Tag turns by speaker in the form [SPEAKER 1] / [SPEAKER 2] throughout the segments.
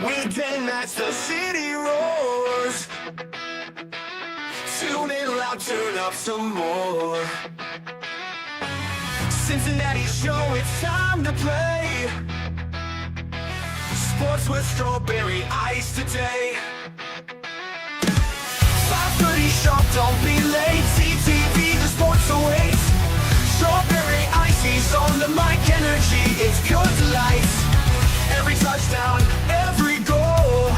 [SPEAKER 1] Weekday nights, the city roars. Tune in loud, turn up some more. Cincinnati show, it's time to play. Sports with strawberry ice today. 5:30 sharp, don't be late. CTV, the sports awaits. Strawberry ices on the mic, energy, it's pure delight. Every touchdown, every goal.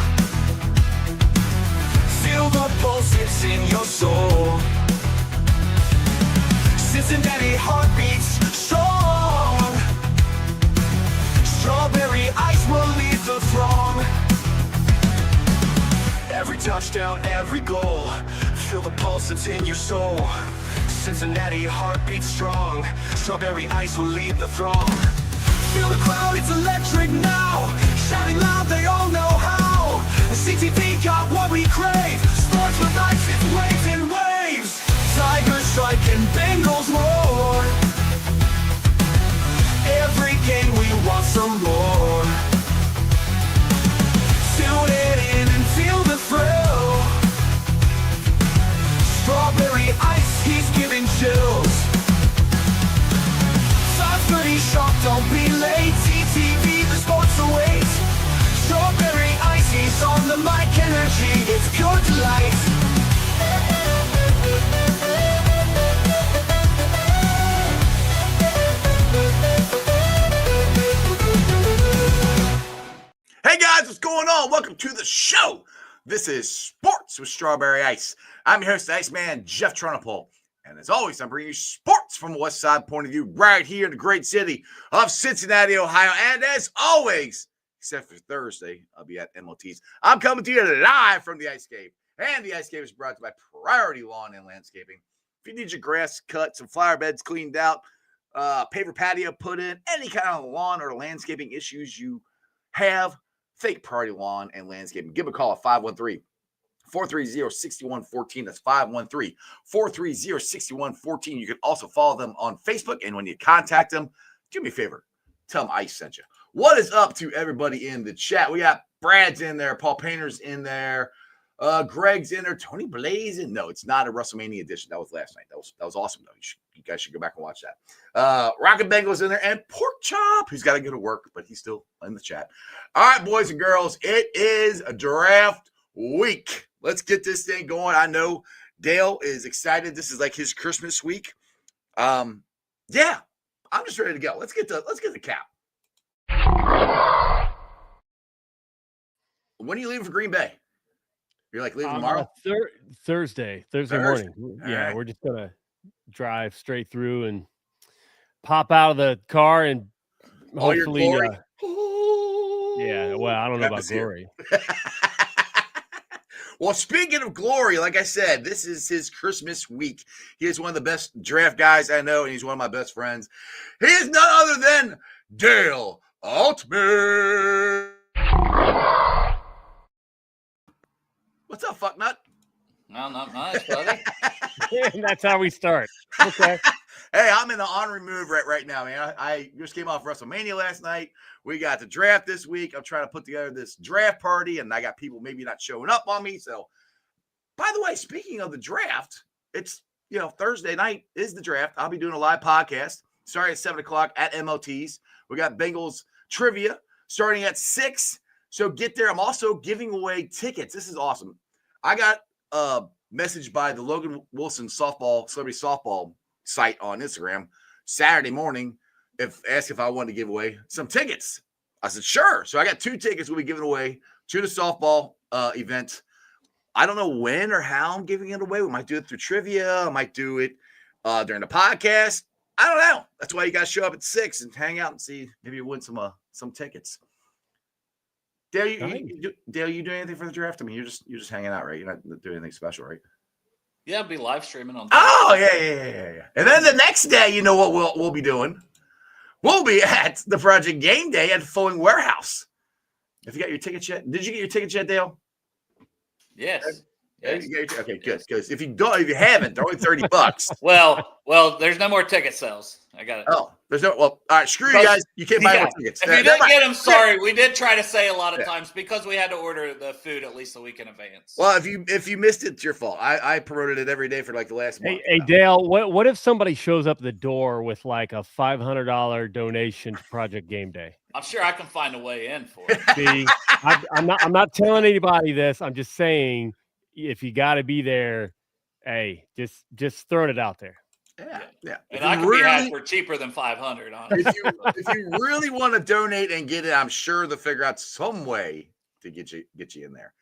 [SPEAKER 1] Feel the pulse, it's in your soul. Cincinnati heartbeats strong. Strawberry ice will lead the throng. Every touchdown, every goal. Feel the pulse, it's in your soul. Cincinnati heartbeats strong. Strawberry ice will lead the throng. Feel the crowd, it's electric now. Shouting loud, they all know how. The CTV got what we crave. Sports with ice, it's waves and waves. Tigers strike and Bengals roar. Every game we want some more. Tune it in and feel the thrill. Strawberry ice, he's giving chills. 5:30 sharp, don't be late. CTV, the sports awaits. Strawberry ice, he's on the mic, energy, it's pure delight.
[SPEAKER 2] Hey guys, what's going on? Welcome to the show. This is Sports with Strawberry Ice. I'm your host, Iceman Jeff Trunapole. And as always, I'm bringing you sports from a West Side point of view right here in the great city of Cincinnati, Ohio. And as always, except for Thursday, I'll be at MOT's. I'm coming to you live from the Ice Cave. And the Ice Cave is brought to you by Priority Lawn and Landscaping. If you need your grass cut, some flower beds cleaned out, paver patio put in, any kind of lawn or landscaping issues you have, think Priority Lawn and Landscaping. Give a call at 513-430-6114. That's 513-430-6114. You can also follow them on Facebook. And when you contact them, do me a favor. Tell them Ice sent you. What is up to everybody in the chat? We got Brad's in there. Paul Painter's in there. Greg's in there. Tony Blaze in. No, it's not a WrestleMania edition. That was last night. That was awesome, though. You guys should go back and watch that. Rocket Bengals in there. And Pork Chop, who's got to go to work, but he's still in the chat. All right, boys and girls, it is a draft week. Let's get this thing going. I know Dale is excited. This is like his Christmas week. Yeah, I'm just ready to go. Let's get the cap. When are you leaving for Green Bay? You're like leaving tomorrow?
[SPEAKER 3] Thursday morning. Yeah, right. We're just gonna drive straight through and pop out of the car and hopefully. Yeah, well, I don't know about glory.
[SPEAKER 2] Well, speaking of glory, like I said, this is his Christmas week. He is one of the best draft guys I know, and he's one of my best friends. He is none other than Dale Altman. What's up, fucknut?
[SPEAKER 4] No, not nice, buddy.
[SPEAKER 3] And that's how we start. Okay.
[SPEAKER 2] Hey, I'm in the honorary move right now, man. I just came off WrestleMania last night. We got the draft this week. I'm trying to put together this draft party, and I got people maybe not showing up on me. So, by the way, speaking of the draft, it's, Thursday night is the draft. I'll be doing a live podcast starting at 7 o'clock at MOT's. We got Bengals trivia starting at 6. So get there. I'm also giving away tickets. This is awesome. I got a message by the Logan Wilson celebrity softball site on Instagram Saturday morning. Asked if I wanted to give away some tickets. I said, sure. So I got 2 tickets we'll be giving away to the softball event. I don't know when or how I'm giving it away. We might do it through trivia. I might do it during the podcast. I don't know. That's why you guys show up at 6 and hang out and see maybe you win some tickets. Dale, you do anything for the draft? I mean, you're just hanging out, right? You're not doing anything special, right?
[SPEAKER 4] Yeah, I'll be live streaming on.
[SPEAKER 2] Oh, yeah. And then the next day, you know what we'll be doing? We'll be at the Project Game Day at Fulling Warehouse. If you got your tickets yet, did you get your tickets yet, Dale?
[SPEAKER 4] Yes. Yes.
[SPEAKER 2] Okay, good. Because if you haven't, they're only $30.
[SPEAKER 4] Well, there's no more ticket sales. I got it.
[SPEAKER 2] Oh, there's no. Well, all right. Screw you guys. You can't buy more tickets.
[SPEAKER 4] If you didn't get them, sorry. We did try to say a lot of times because we had to order the food at least a week in advance.
[SPEAKER 2] Well, if you missed it, it's your fault. I promoted it every day for like the last month.
[SPEAKER 3] Hey, Dale, what if somebody shows up the door with like a $500 donation to Project Game Day?
[SPEAKER 4] I'm sure I can find a way in for it.
[SPEAKER 3] See, I'm not telling anybody this. I'm just saying, if you got to be there, hey, just throwing it out there.
[SPEAKER 2] Yeah.
[SPEAKER 4] And I can be had for cheaper than $500. Honestly.
[SPEAKER 2] If you really want to donate and get it, I'm sure they'll figure out some way to get you in there.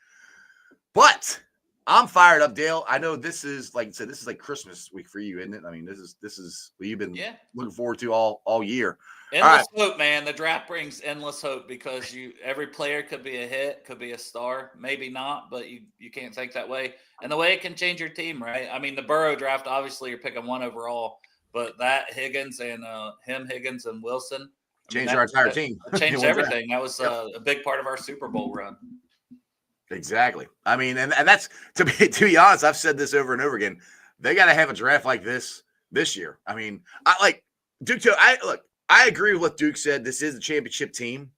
[SPEAKER 2] But I'm fired up, Dale. I know this is, like I said, this is like Christmas week for you, isn't it? I mean, this is what you've been looking forward to all year.
[SPEAKER 4] Endless hope, man. The draft brings endless hope because every player could be a hit, could be a star, maybe not, but you can't think that way. And the way it can change your team, right? I mean, the Burrow draft, obviously, you're picking one overall, but that Higgins and Higgins and Wilson
[SPEAKER 2] changed our entire team.
[SPEAKER 4] Changed everything. That was a big part of our Super Bowl run.
[SPEAKER 2] Exactly. I mean, and that's to be honest. I've said this over and over again. They got to have a draft like this year. I mean, I like Duke. I agree with what Duke said. This is a championship team.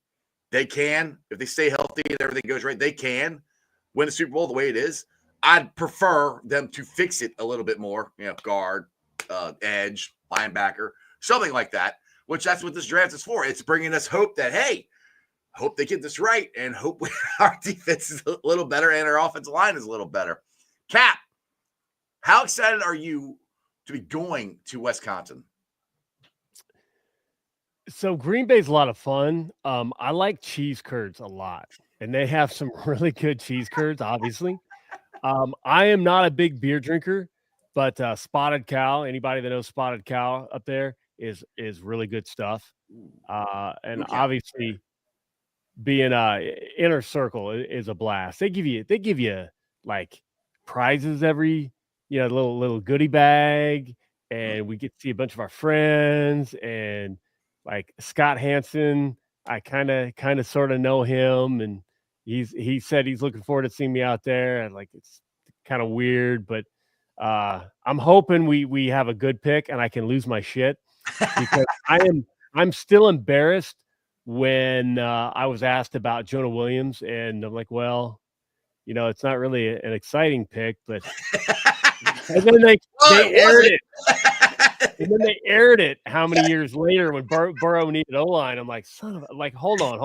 [SPEAKER 2] They can, if they stay healthy and everything goes right, they can win the Super Bowl the way it is. I'd prefer them to fix it a little bit more. Guard, edge, linebacker, something like that. Which that's what this draft is for. It's bringing us hope that hope they get this right and hope our defense is a little better and our offensive line is a little better. Cap, how excited are you to be going to Wisconsin?
[SPEAKER 3] So Green Bay's a lot of fun. I like cheese curds a lot, and they have some really good cheese curds, obviously. I am not a big beer drinker, but Spotted Cow, anybody that knows Spotted Cow up there is really good stuff. And obviously being inner circle is a blast. They give you like prizes every little goodie bag, and we get to see a bunch of our friends and like Scott Hansen. I kind of sort of know him, and he said he's looking forward to seeing me out there. And like it's kind of weird, but I'm hoping we have a good pick and I can lose my shit because I'm still embarrassed when I was asked about Jonah Williams, and I'm like, well, it's not really an exciting pick, but and then they aired it. And then they aired it how many years later when Burrow needed O-line. I'm like, hold on.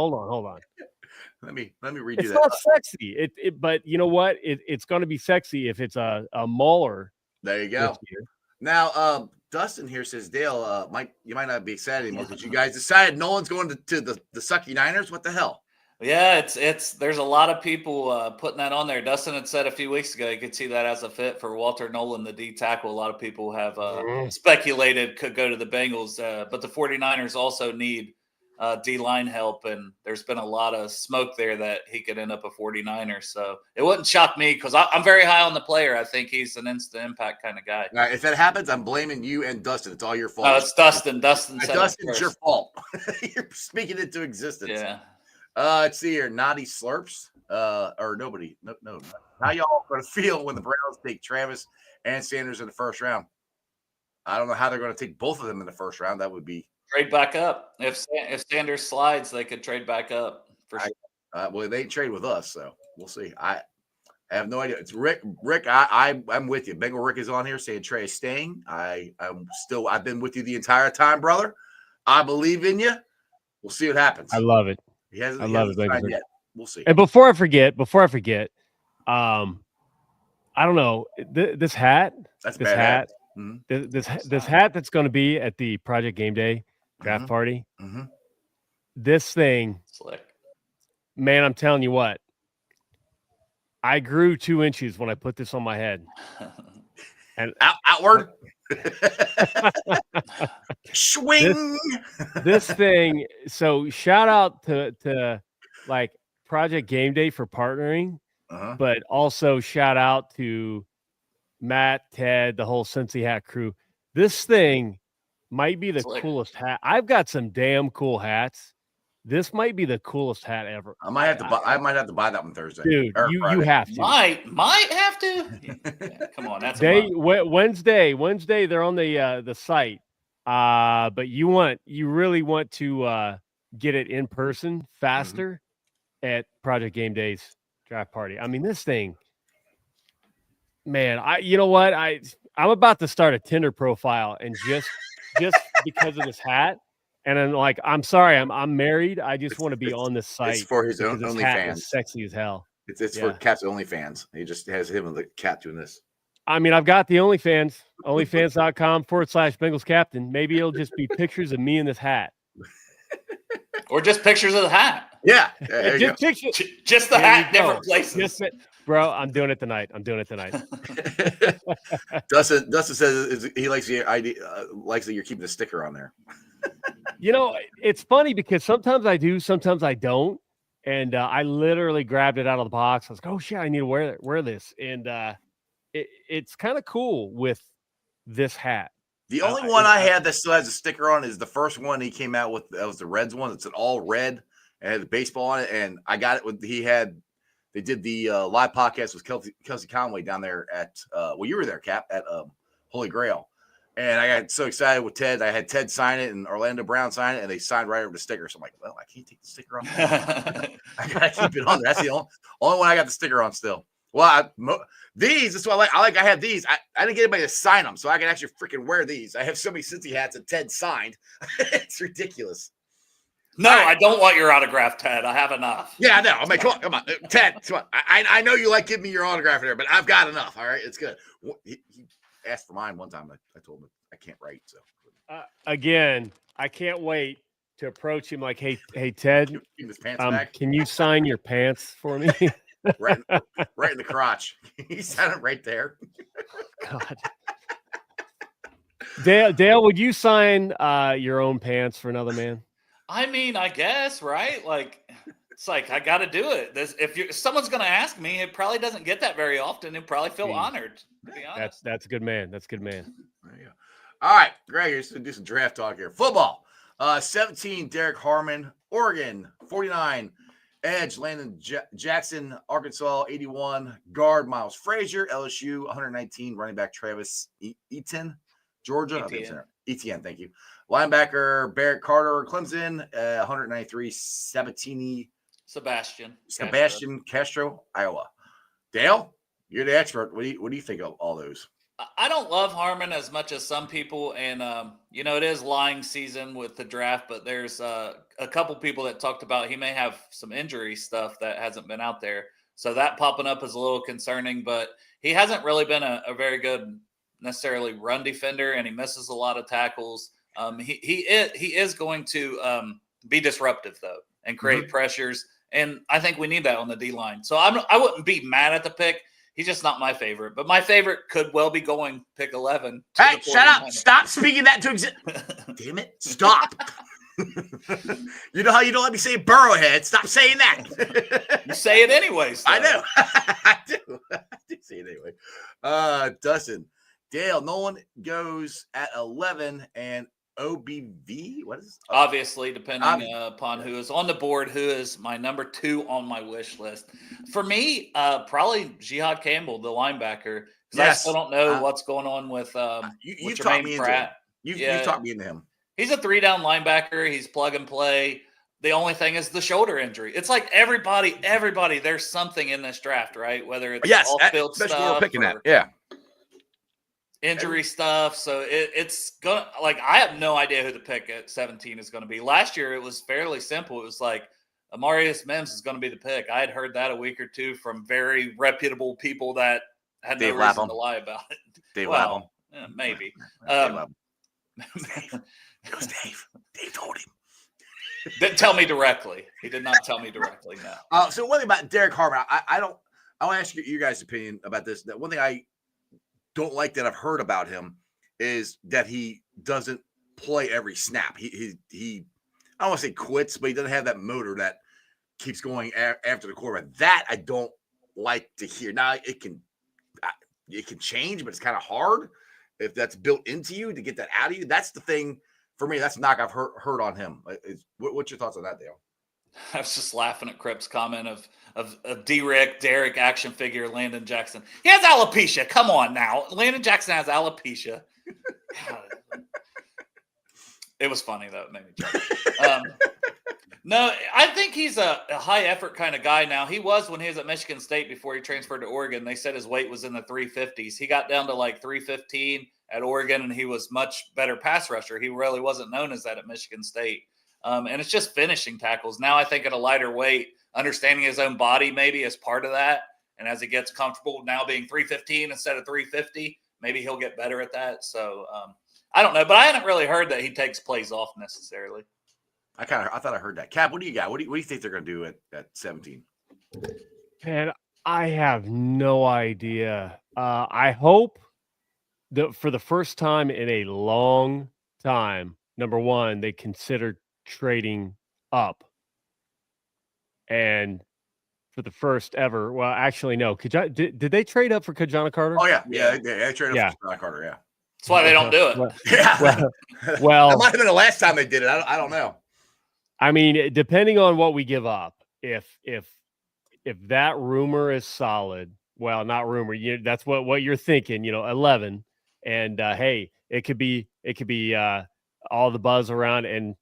[SPEAKER 2] Let me read you
[SPEAKER 3] it's
[SPEAKER 2] that.
[SPEAKER 3] Not sexy. But you know what? It's going to be sexy if it's a Mueller.
[SPEAKER 2] There you go. Now, Dustin here says, Dale, you might not be excited anymore, but you guys decided Nolan's going to the Sucky Niners. What the hell?
[SPEAKER 4] Yeah, there's a lot of people putting that on there. Dustin had said a few weeks ago you could see that as a fit for Walter Nolan, the D tackle. A lot of people have speculated could go to the Bengals, but the 49ers also need D-line help, and there's been a lot of smoke there that he could end up a 49er. So it wouldn't shock me because I'm very high on the player. I think he's an instant impact kind of guy.
[SPEAKER 2] All right, if that happens, I'm blaming you and Dustin. It's all your fault.
[SPEAKER 4] No, it's Dustin.
[SPEAKER 2] Dustin's your fault. You're speaking it into existence.
[SPEAKER 4] Yeah.
[SPEAKER 2] Let's see here. Naughty Slurps. Or nobody. No. How y'all going to feel when the Browns take Travis and Sanders in the first round? I don't know how they're going to take both of them in the first round. That would be
[SPEAKER 4] trade back up. If Sanders slides, they could trade back up for sure.
[SPEAKER 2] Well, they trade with us, so we'll see. I have no idea. It's Rick. I'm with you. Bengal Rick is on here saying Trey is staying. I've been with you the entire time, brother. I believe in you. We'll see what happens.
[SPEAKER 3] I love it.
[SPEAKER 2] I love it. Yet. We'll see.
[SPEAKER 3] And before I forget, I don't know this hat.
[SPEAKER 2] That's
[SPEAKER 3] this
[SPEAKER 2] bad
[SPEAKER 3] hat.
[SPEAKER 2] Mm-hmm.
[SPEAKER 3] This hat that's going to be at the Project Game Day draft party.
[SPEAKER 2] Mm-hmm.
[SPEAKER 3] This thing,
[SPEAKER 4] slick.
[SPEAKER 3] Man, I'm telling you what. I grew 2 inches when I put this on my head. And
[SPEAKER 2] outward. Swing.
[SPEAKER 3] This thing. So shout out to like Project Game Day for partnering, but also shout out to Matt, Ted, the whole Cincy Hat crew. This thing might be the coolest hat. I've got some damn cool hats This might be the coolest hat ever.
[SPEAKER 2] I might have to buy that one Thursday.
[SPEAKER 3] Dude,
[SPEAKER 2] or
[SPEAKER 3] you
[SPEAKER 2] Friday.
[SPEAKER 3] have to.
[SPEAKER 4] Might have to. Yeah, come on, that's
[SPEAKER 3] Wednesday they're on the site. But you really want to get it in person faster at Project Game Day's draft party. I mean, this thing, man, you know what? I'm about to start a Tinder profile and just because of this hat. And I'm like, I'm sorry, I'm married. I just want to be on this site.
[SPEAKER 2] It's for his own
[SPEAKER 3] this hat is
[SPEAKER 2] OnlyFans.
[SPEAKER 3] sexy as hell.
[SPEAKER 2] It's for Cat's OnlyFans. He just has him and the cat doing this.
[SPEAKER 3] I mean, I've got the OnlyFans, onlyfans.com/Bengals Captain. Maybe it'll just be pictures of me in this hat.
[SPEAKER 4] Or just pictures of the hat.
[SPEAKER 2] Yeah.
[SPEAKER 3] Just pictures.
[SPEAKER 4] Just the hat, different places.
[SPEAKER 3] Bro, I'm doing it tonight.
[SPEAKER 2] Dustin says he likes the idea, likes that you're keeping the sticker on there.
[SPEAKER 3] You know, it's funny because sometimes I do, sometimes I don't. And I literally grabbed it out of the box. I was like, oh shit, I need to wear this. And it's kind of cool with this hat.
[SPEAKER 2] The only one I had that still has a sticker on is the first one he came out with. That was the Reds one. It's an all red and had the baseball on it. And I got it with they did the live podcast with Kelsey Conway down there at you were there, Cap, at Holy Grail. And I got so excited with Ted. I had Ted sign it and Orlando Brown sign it, and they signed right over the sticker. So I'm like, well, I can't take the sticker off. I gotta keep it on there. That's the only one I got the sticker on still. Well, these, that's what I like. I have these. I didn't get anybody to sign them, so I can actually freaking wear these. I have so many Cincy hats that Ted signed. It's ridiculous.
[SPEAKER 4] No, I don't want your autograph, Ted. I have enough.
[SPEAKER 2] Yeah, I know. I'm like, come on, Ted. Come on. I know you like giving me your autograph there, but I've got enough. All right, it's good. He asked for mine one time. I told him I can't write. So
[SPEAKER 3] again, I can't wait to approach him like, hey, Ted,
[SPEAKER 2] his pants back.
[SPEAKER 3] Can you sign your pants for me?
[SPEAKER 2] right in the crotch. He signed it right there.
[SPEAKER 3] God. Dale, would you sign your own pants for another man?
[SPEAKER 4] I mean, I guess, right? Like, it's like I got to do it. If someone's going to ask me, it probably doesn't get that very often. He'll probably feel honored. To be honest.
[SPEAKER 3] That's a good man. That's a good man.
[SPEAKER 2] There you go. All right, Greg, here's to do some draft talk here. Football. 17, Derek Harmon, Oregon. 49, edge, Landon Jackson, Arkansas. 81, guard, Miles Frazier, LSU. 119, running back, Travis Etienne, Georgia. Etienne, thank you. Linebacker, Barrett Carter, Clemson. 193, Sebastian Castro, Iowa. Dale, you're the expert. What do you think of all those?
[SPEAKER 4] I don't love Harmon as much as some people, and it is lying season with the draft, but there's a couple people that talked about he may have some injury stuff that hasn't been out there, so that popping up is a little concerning, but he hasn't really been a very good necessarily run defender, and he misses a lot of tackles. He is going to be disruptive though and create pressures, and I think we need that on the D line. So I wouldn't be mad at the pick. He's just not my favorite, but my favorite could well be going pick 11.
[SPEAKER 2] Hey, shut up. Stop speaking that to exist. Damn it. Stop. You know how you don't let me say Burrowhead? Stop saying that.
[SPEAKER 4] You say it anyways. Though.
[SPEAKER 2] I know. I do. I do say it anyway. Dustin. Dale, Nolan goes at 11 and OBV. What is this?
[SPEAKER 4] Obviously, depending upon who is on the board, who is my number 2 on my wish list. For me, probably Jihad Campbell, the linebacker, because I still don't know what's going on with
[SPEAKER 2] you've talked me into him. You've talked me into him.
[SPEAKER 4] He's a 3-down linebacker. He's plug and play. The only thing is the shoulder injury. It's like everybody, there's something in this draft, right? Whether it's off-field stuff.
[SPEAKER 2] We're picking that. Yeah.
[SPEAKER 4] Injury stuff. So it's going to, like, I have no idea who the pick at 17 is going to be. Last year, it was fairly simple. It was like, Amarius Mims is going to be the pick. I had heard that a week or two from very reputable people that had no reason to lie about it.
[SPEAKER 2] Dave Lapham.
[SPEAKER 4] Yeah, maybe.
[SPEAKER 2] It was Dave. Dave told him.
[SPEAKER 4] Didn't tell me directly. He did not tell me directly, no.
[SPEAKER 2] So one thing about Derek Harmon, I want to ask you guys' opinion about this. That one thing I don't like that I've heard about him is that he doesn't play every snap. He I don't want to say quits, but he doesn't have that motor that keeps going after the quarterback. That I don't like to hear. Now it can change, but it's kind of hard if that's built into you to get that out of you. That's the thing for me. That's the knock I've heard on him. What's your thoughts on that, Dale?
[SPEAKER 4] I was just laughing at Crip's comment of D-Rick, Derek action figure, Landon Jackson. He has alopecia. Come on now. Landon Jackson has alopecia. It was funny, though. It made me chuckle. No, I think he's a high effort kind of guy now. He was when he was at Michigan State before he transferred to Oregon. They said his weight was in the 350s. He got down to like 315 at Oregon, and he was much better pass rusher. He really wasn't known as that at Michigan State. And it's just finishing tackles. Now I think at a lighter weight, understanding his own body maybe is part of that. And as he gets comfortable now being 315 instead of 350, maybe he'll get better at that. So I don't know, but I haven't really heard that he takes plays off necessarily.
[SPEAKER 2] I thought I heard that. Cap, what do you got? What do you think they're going to do at 17?
[SPEAKER 3] And I have no idea. I hope that for the first time in a long time, number one, they consider trading up. And for the first ever, well, actually, no. Did they trade up for Kajana Carter?
[SPEAKER 2] Oh, yeah. They traded up for Kajana Carter, yeah.
[SPEAKER 4] That's why they don't do it.
[SPEAKER 3] Well,
[SPEAKER 2] that might have been the last time they did it. I don't know.
[SPEAKER 3] I mean, depending on what we give up, if that rumor is solid, well, not rumor, that's what you're thinking, 11, and hey, it could be all the buzz around, and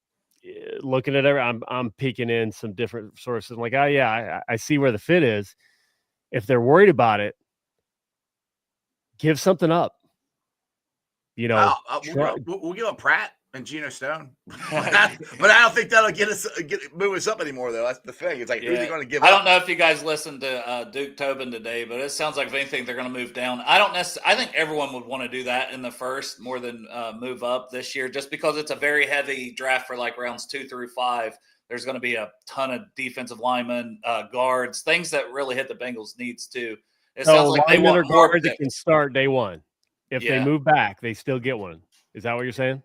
[SPEAKER 3] looking at I'm peeking in some different sources. I'm like, oh yeah, I see where the fit is. If they're worried about it, give something up.
[SPEAKER 2] We'll give up Pratt and Geno Stone, but I don't think that'll move us up anymore. Though that's the thing. It's like who's he going to give up?
[SPEAKER 4] I don't know if you guys listened to Duke Tobin today, but it sounds like if anything they're going to move down. I think everyone would want to do that in the first more than move up this year, just because it's a very heavy draft for like rounds 2 through 5. There's going to be a ton of defensive linemen, guards, things that really hit the Bengals' needs too. It sounds like they want more
[SPEAKER 3] guards that can start day one. If they move back, they still get one. Is that what you're saying?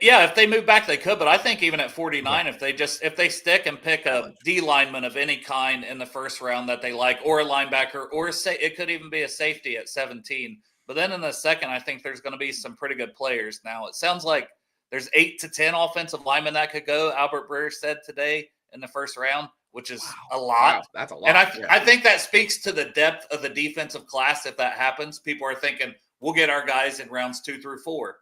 [SPEAKER 4] Yeah, if they move back, they could. But I think even at 49, if they stick and pick a D lineman of any kind in the first round that they like, or a linebacker, or it could even be a safety at 17. But then in the second, I think there's going to be some pretty good players. Now it sounds like there's 8 to 10 offensive linemen that could go. Albert Breer said today in the first round, which is a lot.
[SPEAKER 2] Wow, that's a lot.
[SPEAKER 4] And I think that speaks to the depth of the defensive class. If that happens, people are thinking we'll get our guys in rounds 2 through 4.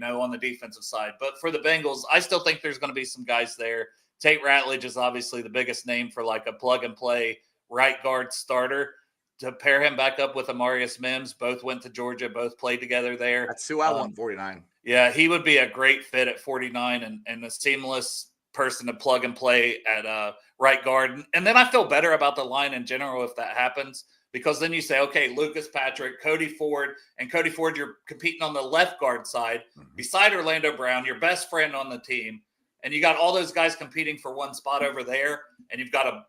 [SPEAKER 4] On the defensive side. But for the Bengals, I still think there's going to be some guys there. Tate Ratledge is obviously the biggest name for like a plug-and-play right guard starter. To pair him back up with Amarius Mims, both went to Georgia, both played together there.
[SPEAKER 2] That's who I want, 49.
[SPEAKER 4] Yeah, he would be a great fit at 49 and a seamless person to plug and play at right guard. And then I feel better about the line in general if that happens. Because then you say, okay, Lucas Patrick, Cody Ford, you're competing on the left guard side beside Orlando Brown, your best friend on the team. And you got all those guys competing for one spot over there. And you've got a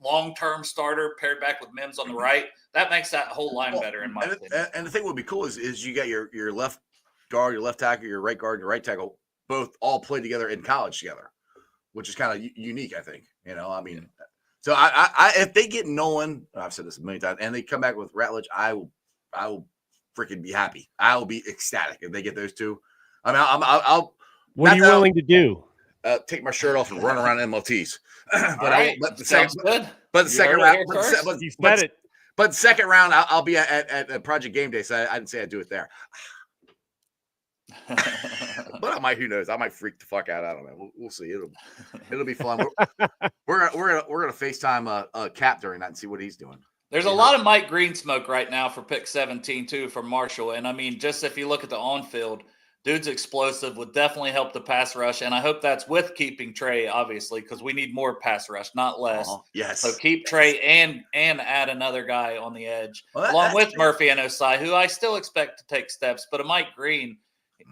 [SPEAKER 4] long-term starter paired back with Mims on the right. That makes that whole line better in my opinion.
[SPEAKER 2] And the thing would be cool is you got your left guard, your left tackle, your right guard, your right tackle, both all play together in college together, which is kind of unique, I think. So I if they get Nolan, I've said this a million times, and they come back with Ratledge, I will freaking be happy. I will be ecstatic if they get those two. I mean, I'll.
[SPEAKER 3] What are you willing to do?
[SPEAKER 2] Take my shirt off and run around MLTs. But the second round, I'll be at Project Game Day, so I didn't say I'd do it there. But I might. Who knows? I might freak the fuck out. I don't know. We'll see. It'll be fun. We're gonna FaceTime Cap during that and see what he's doing.
[SPEAKER 4] There's a lot of Mike Green smoke right now for pick 17 too for Marshall. And I mean, just if you look at the on-field, dude's explosive, would definitely help the pass rush. And I hope that's with keeping Trey, obviously, because we need more pass rush, not less.
[SPEAKER 2] Yes.
[SPEAKER 4] So keep Trey and add another guy on the edge, along with Murphy and Osai, who I still expect to take steps. But a Mike Green,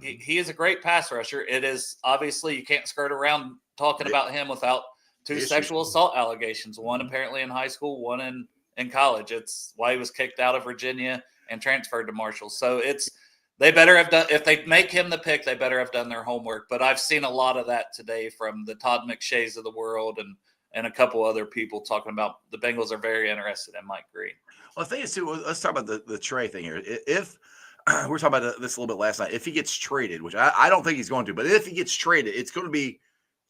[SPEAKER 4] he is a great pass rusher. It is obviously you can't skirt around talking about him without two sexual assault allegations. One apparently in high school, one in college. It's why he was kicked out of Virginia and transferred to Marshall. So they better have done, if they make him the pick, they better have done their homework. But I've seen a lot of that today from the Todd McShays of the world and a couple other people talking about the Bengals are very interested in Mike Green.
[SPEAKER 2] Well, the thing is too, let's talk about the Trey thing here. If we were talking about this a little bit last night, if he gets traded, which I don't think he's going to, but if he gets traded, it's going to be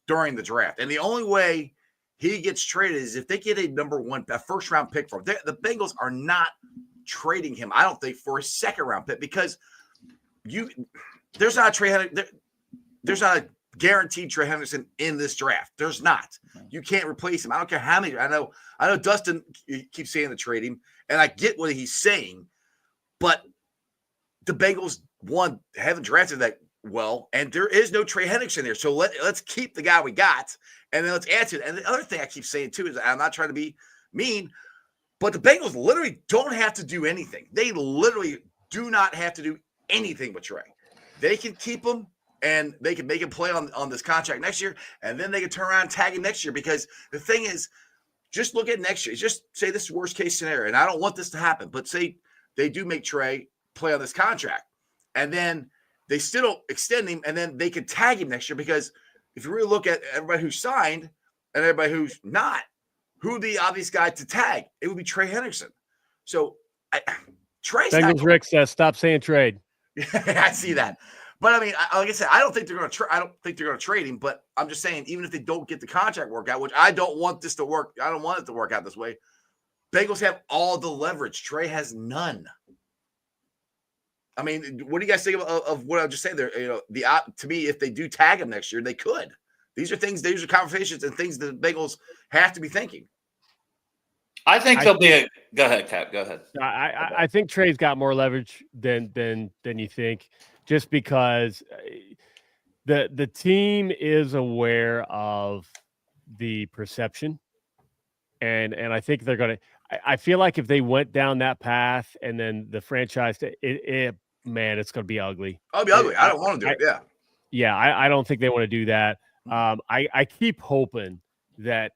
[SPEAKER 2] during the draft. And the only way he gets traded is if they get a first round pick for him. The Bengals are not trading him, I don't think, for a second round pick because there's not a guaranteed Trey Henderson in this draft. There's not. You can't replace him. I don't care how many. I know Dustin keeps saying to trade him, and I get what he's saying, but the Bengals haven't drafted that well, and there is no Trey Henderson there. So let's keep the guy we got, and then let's add to it. And the other thing I keep saying too is I'm not trying to be mean, but the Bengals literally don't have to do anything. They literally do not have to do anything with Trey. They can keep him, and they can make him play on this contract next year, and then they can turn around and tag him next year. Because the thing is, just look at next year. Just say this is worst case scenario, and I don't want this to happen, but say they do make Trey play on this contract, and then they still don't extend him, and then they can tag him next year. Because if you really look at everybody who's signed and everybody who's not, who would be the obvious guy to tag? It would be Trey Henderson. So Trey's
[SPEAKER 3] Bengals Rick says, "Stop saying trade."
[SPEAKER 2] I see that. But I mean, like I said, I don't think they're going to trade him. But I'm just saying, even if they don't get the contract work out, which I don't want this to work, I don't want it to work out this way. Bengals have all the leverage. Trey has none. I mean, what do you guys think of what I just said there? To me, if they do tag him next year, they could. These are conversations and things that the Bengals have to be thinking.
[SPEAKER 4] I think there'll be go ahead, Cap. Go ahead.
[SPEAKER 3] I think Trey's got more leverage than you think, just because the team is aware of the perception, and I think they're going to. I feel like if they went down that path and then the franchise, man, it's going to be ugly.
[SPEAKER 2] It'll be ugly. I don't want to do it. Yeah.
[SPEAKER 3] Yeah, I don't think they want to do that. I keep hoping that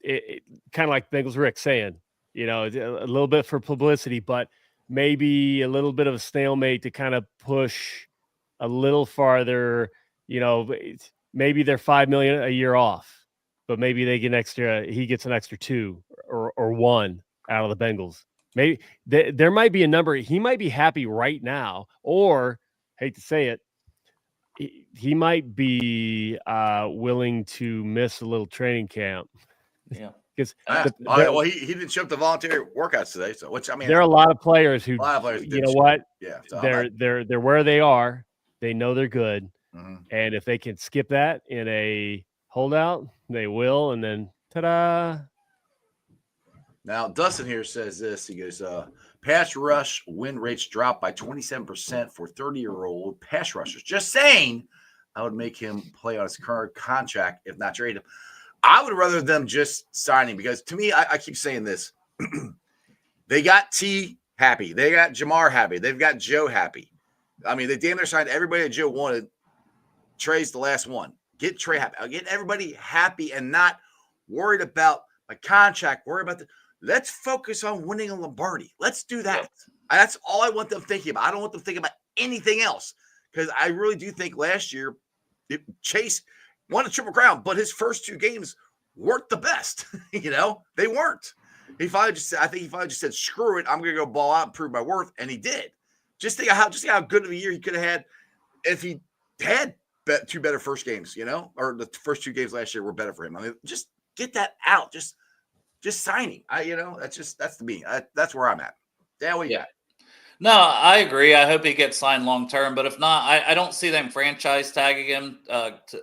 [SPEAKER 3] it kind of like Bengals Rick saying, a little bit for publicity, but maybe a little bit of a stalemate to kind of push a little farther. Maybe they're $5 million a year off, but maybe they get he gets an extra 2 or 1 out of the Bengals. Maybe there might be a number. He might be happy right now, or hate to say it, he might be willing to miss a little training camp.
[SPEAKER 4] Yeah,
[SPEAKER 3] because
[SPEAKER 2] he didn't show up to voluntary workouts today. So,
[SPEAKER 3] there are a lot of players who,
[SPEAKER 2] you
[SPEAKER 3] know what?
[SPEAKER 2] Yeah,
[SPEAKER 3] so they're where they are. They know they're good, and if they can skip that in a holdout, they will. And then, ta-da!
[SPEAKER 2] Now, Dustin here says this. He goes, pass rush win rates dropped by 27% for 30-year-old pass rushers. Just saying, I would make him play on his current contract if not trade him. I would rather them just sign him because, to me, I keep saying this. They got T happy. They got Jamar happy. They've got Joe happy. I mean, they damn near signed everybody that Joe wanted. Trey's the last one. Get Trey happy. Get everybody happy and not worried about my contract, worry about let's focus on winning a Lombardi. Let's do that. That's all I want them thinking about. I don't want them thinking about anything else because I really do think last year Chase won a Triple Crown, but his first 2 games weren't the best. They weren't. I think he finally just said, screw it. I'm going to go ball out and prove my worth. And he did. Just think how good of a year he could have had if he had 2 better first games, or the first 2 games last year were better for him. I mean, just get that out. Just signing. That's to me. That's where I'm at. Yeah.
[SPEAKER 4] No, I agree. I hope he gets signed long term, but if not, I don't see them franchise tagging him.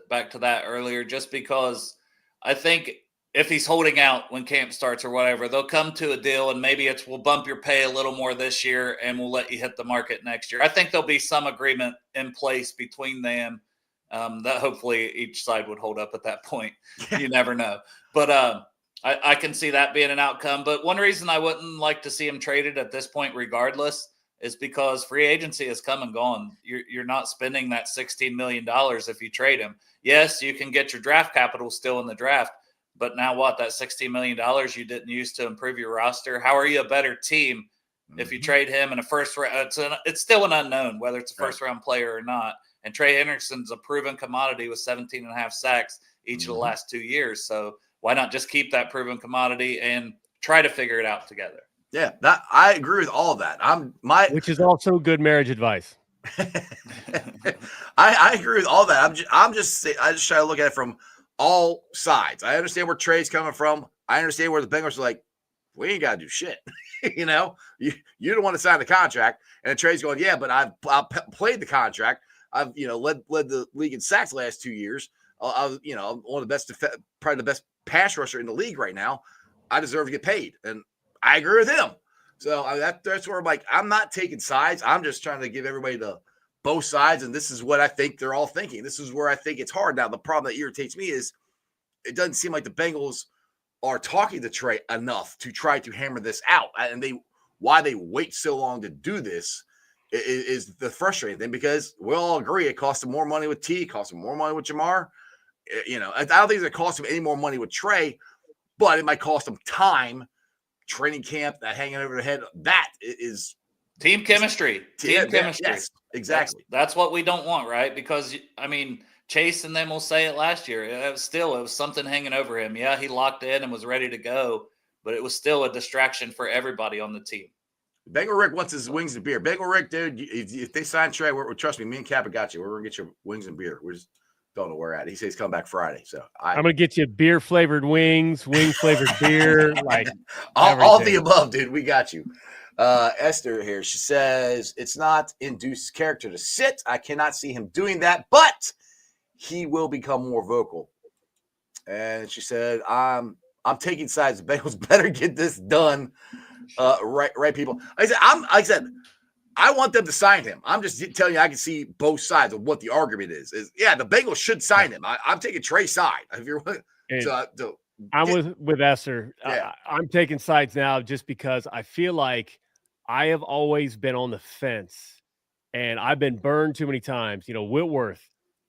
[SPEAKER 4] Back to that earlier, just because I think if he's holding out when camp starts or whatever, they'll come to a deal, and maybe we'll bump your pay a little more this year, and we'll let you hit the market next year. I think there'll be some agreement in place between them that hopefully each side would hold up at that point. You never know, but I can see that being an outcome. But one reason I wouldn't like to see him traded at this point, regardless, is because free agency has come and gone. You're not spending that $16 million if you trade him. Yes, you can get your draft capital still in the draft, but now what? That $16 million you didn't use to improve your roster. How are you a better team if you trade him in a first round? It's still an unknown whether it's a first round player or not. And Trey Henderson's a proven commodity with 17.5 sacks each of the last 2 years. So why not just keep that proven commodity and try to figure it out together?
[SPEAKER 2] Yeah, I agree with all of that.
[SPEAKER 3] Which is also good marriage advice.
[SPEAKER 2] I agree with all that. I just try to look at it from all sides. I understand where Trey's coming from. I understand where the Bengals are like, we ain't got to do shit. You don't want to sign the contract. And Trey's going, yeah, but I've played the contract. I've, led the league in sacks the last 2 years. I'm one of the best, probably the best pass rusher in the league right now. I deserve to get paid. And I agree with him. So that's where I'm like, I'm not taking sides. I'm just trying to give everybody both sides. And this is what I think they're all thinking. This is where I think it's hard. Now, the problem that irritates me is it doesn't seem like the Bengals are talking to Trey enough to try to hammer this out. And why they wait so long to do this is the frustrating thing, because we all agree it costs them more money with T, it costs them more money with Jamar. I don't think it's going to cost them any more money with Trey, but it might cost them time, training camp, that hanging over their head. That is
[SPEAKER 4] team chemistry. Team chemistry.
[SPEAKER 2] Yes, exactly.
[SPEAKER 4] That's what we don't want, right? Because, Chase and them will say it last year. It was something hanging over him. Yeah, he locked in and was ready to go, but it was still a distraction for everybody on the team.
[SPEAKER 2] Bengal Rick wants his wings and beer. Bengal Rick, dude, if they sign Trey, trust me, me and Kappa got you. We're going to get your wings and beer. We just don't know where at. He says he's coming back Friday. So
[SPEAKER 3] I'm going to get you beer-flavored wings, wing-flavored beer, like
[SPEAKER 2] all the above, dude. We got you. Esther here, she says, it's not in Deuce's character to sit. I cannot see him doing that, but he will become more vocal. And she said, I'm taking sides. The Bengals better get this done. Right, people. I said, I want them to sign him. I'm just telling you, I can see both sides of what the argument is. The Bengals should sign him. I'm taking Trey's side. If you're
[SPEAKER 3] I'm with Esther.
[SPEAKER 2] Yeah.
[SPEAKER 3] I'm taking sides now just because I feel like I have always been on the fence, and I've been burned too many times. Whitworth.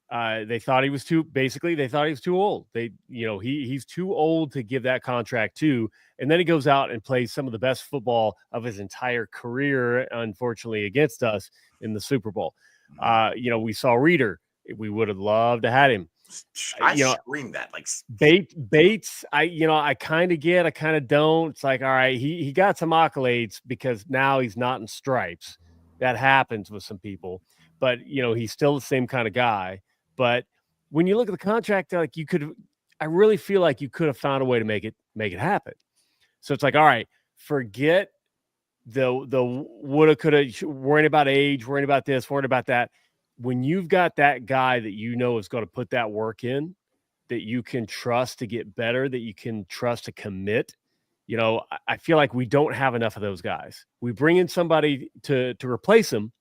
[SPEAKER 3] They thought he was too old. He's too old to give that contract to. And then he goes out and plays some of the best football of his entire career, unfortunately, against us in the Super Bowl. We saw Reeder. We would have loved to have him.
[SPEAKER 2] I screamed that like
[SPEAKER 3] Bates. I kind of get, I kind of don't. It's like, all right, he got some accolades because now he's not in stripes. That happens with some people, but he's still the same kind of guy. But when you look at the contract, like I really feel like you could have found a way to make it happen. So it's like, all right, forget the woulda, coulda, worrying about age, worrying about this, worrying about that. When you've got that guy that is going to put that work in, that you can trust to get better, that you can trust to commit, I feel like we don't have enough of those guys. We bring in somebody to replace them,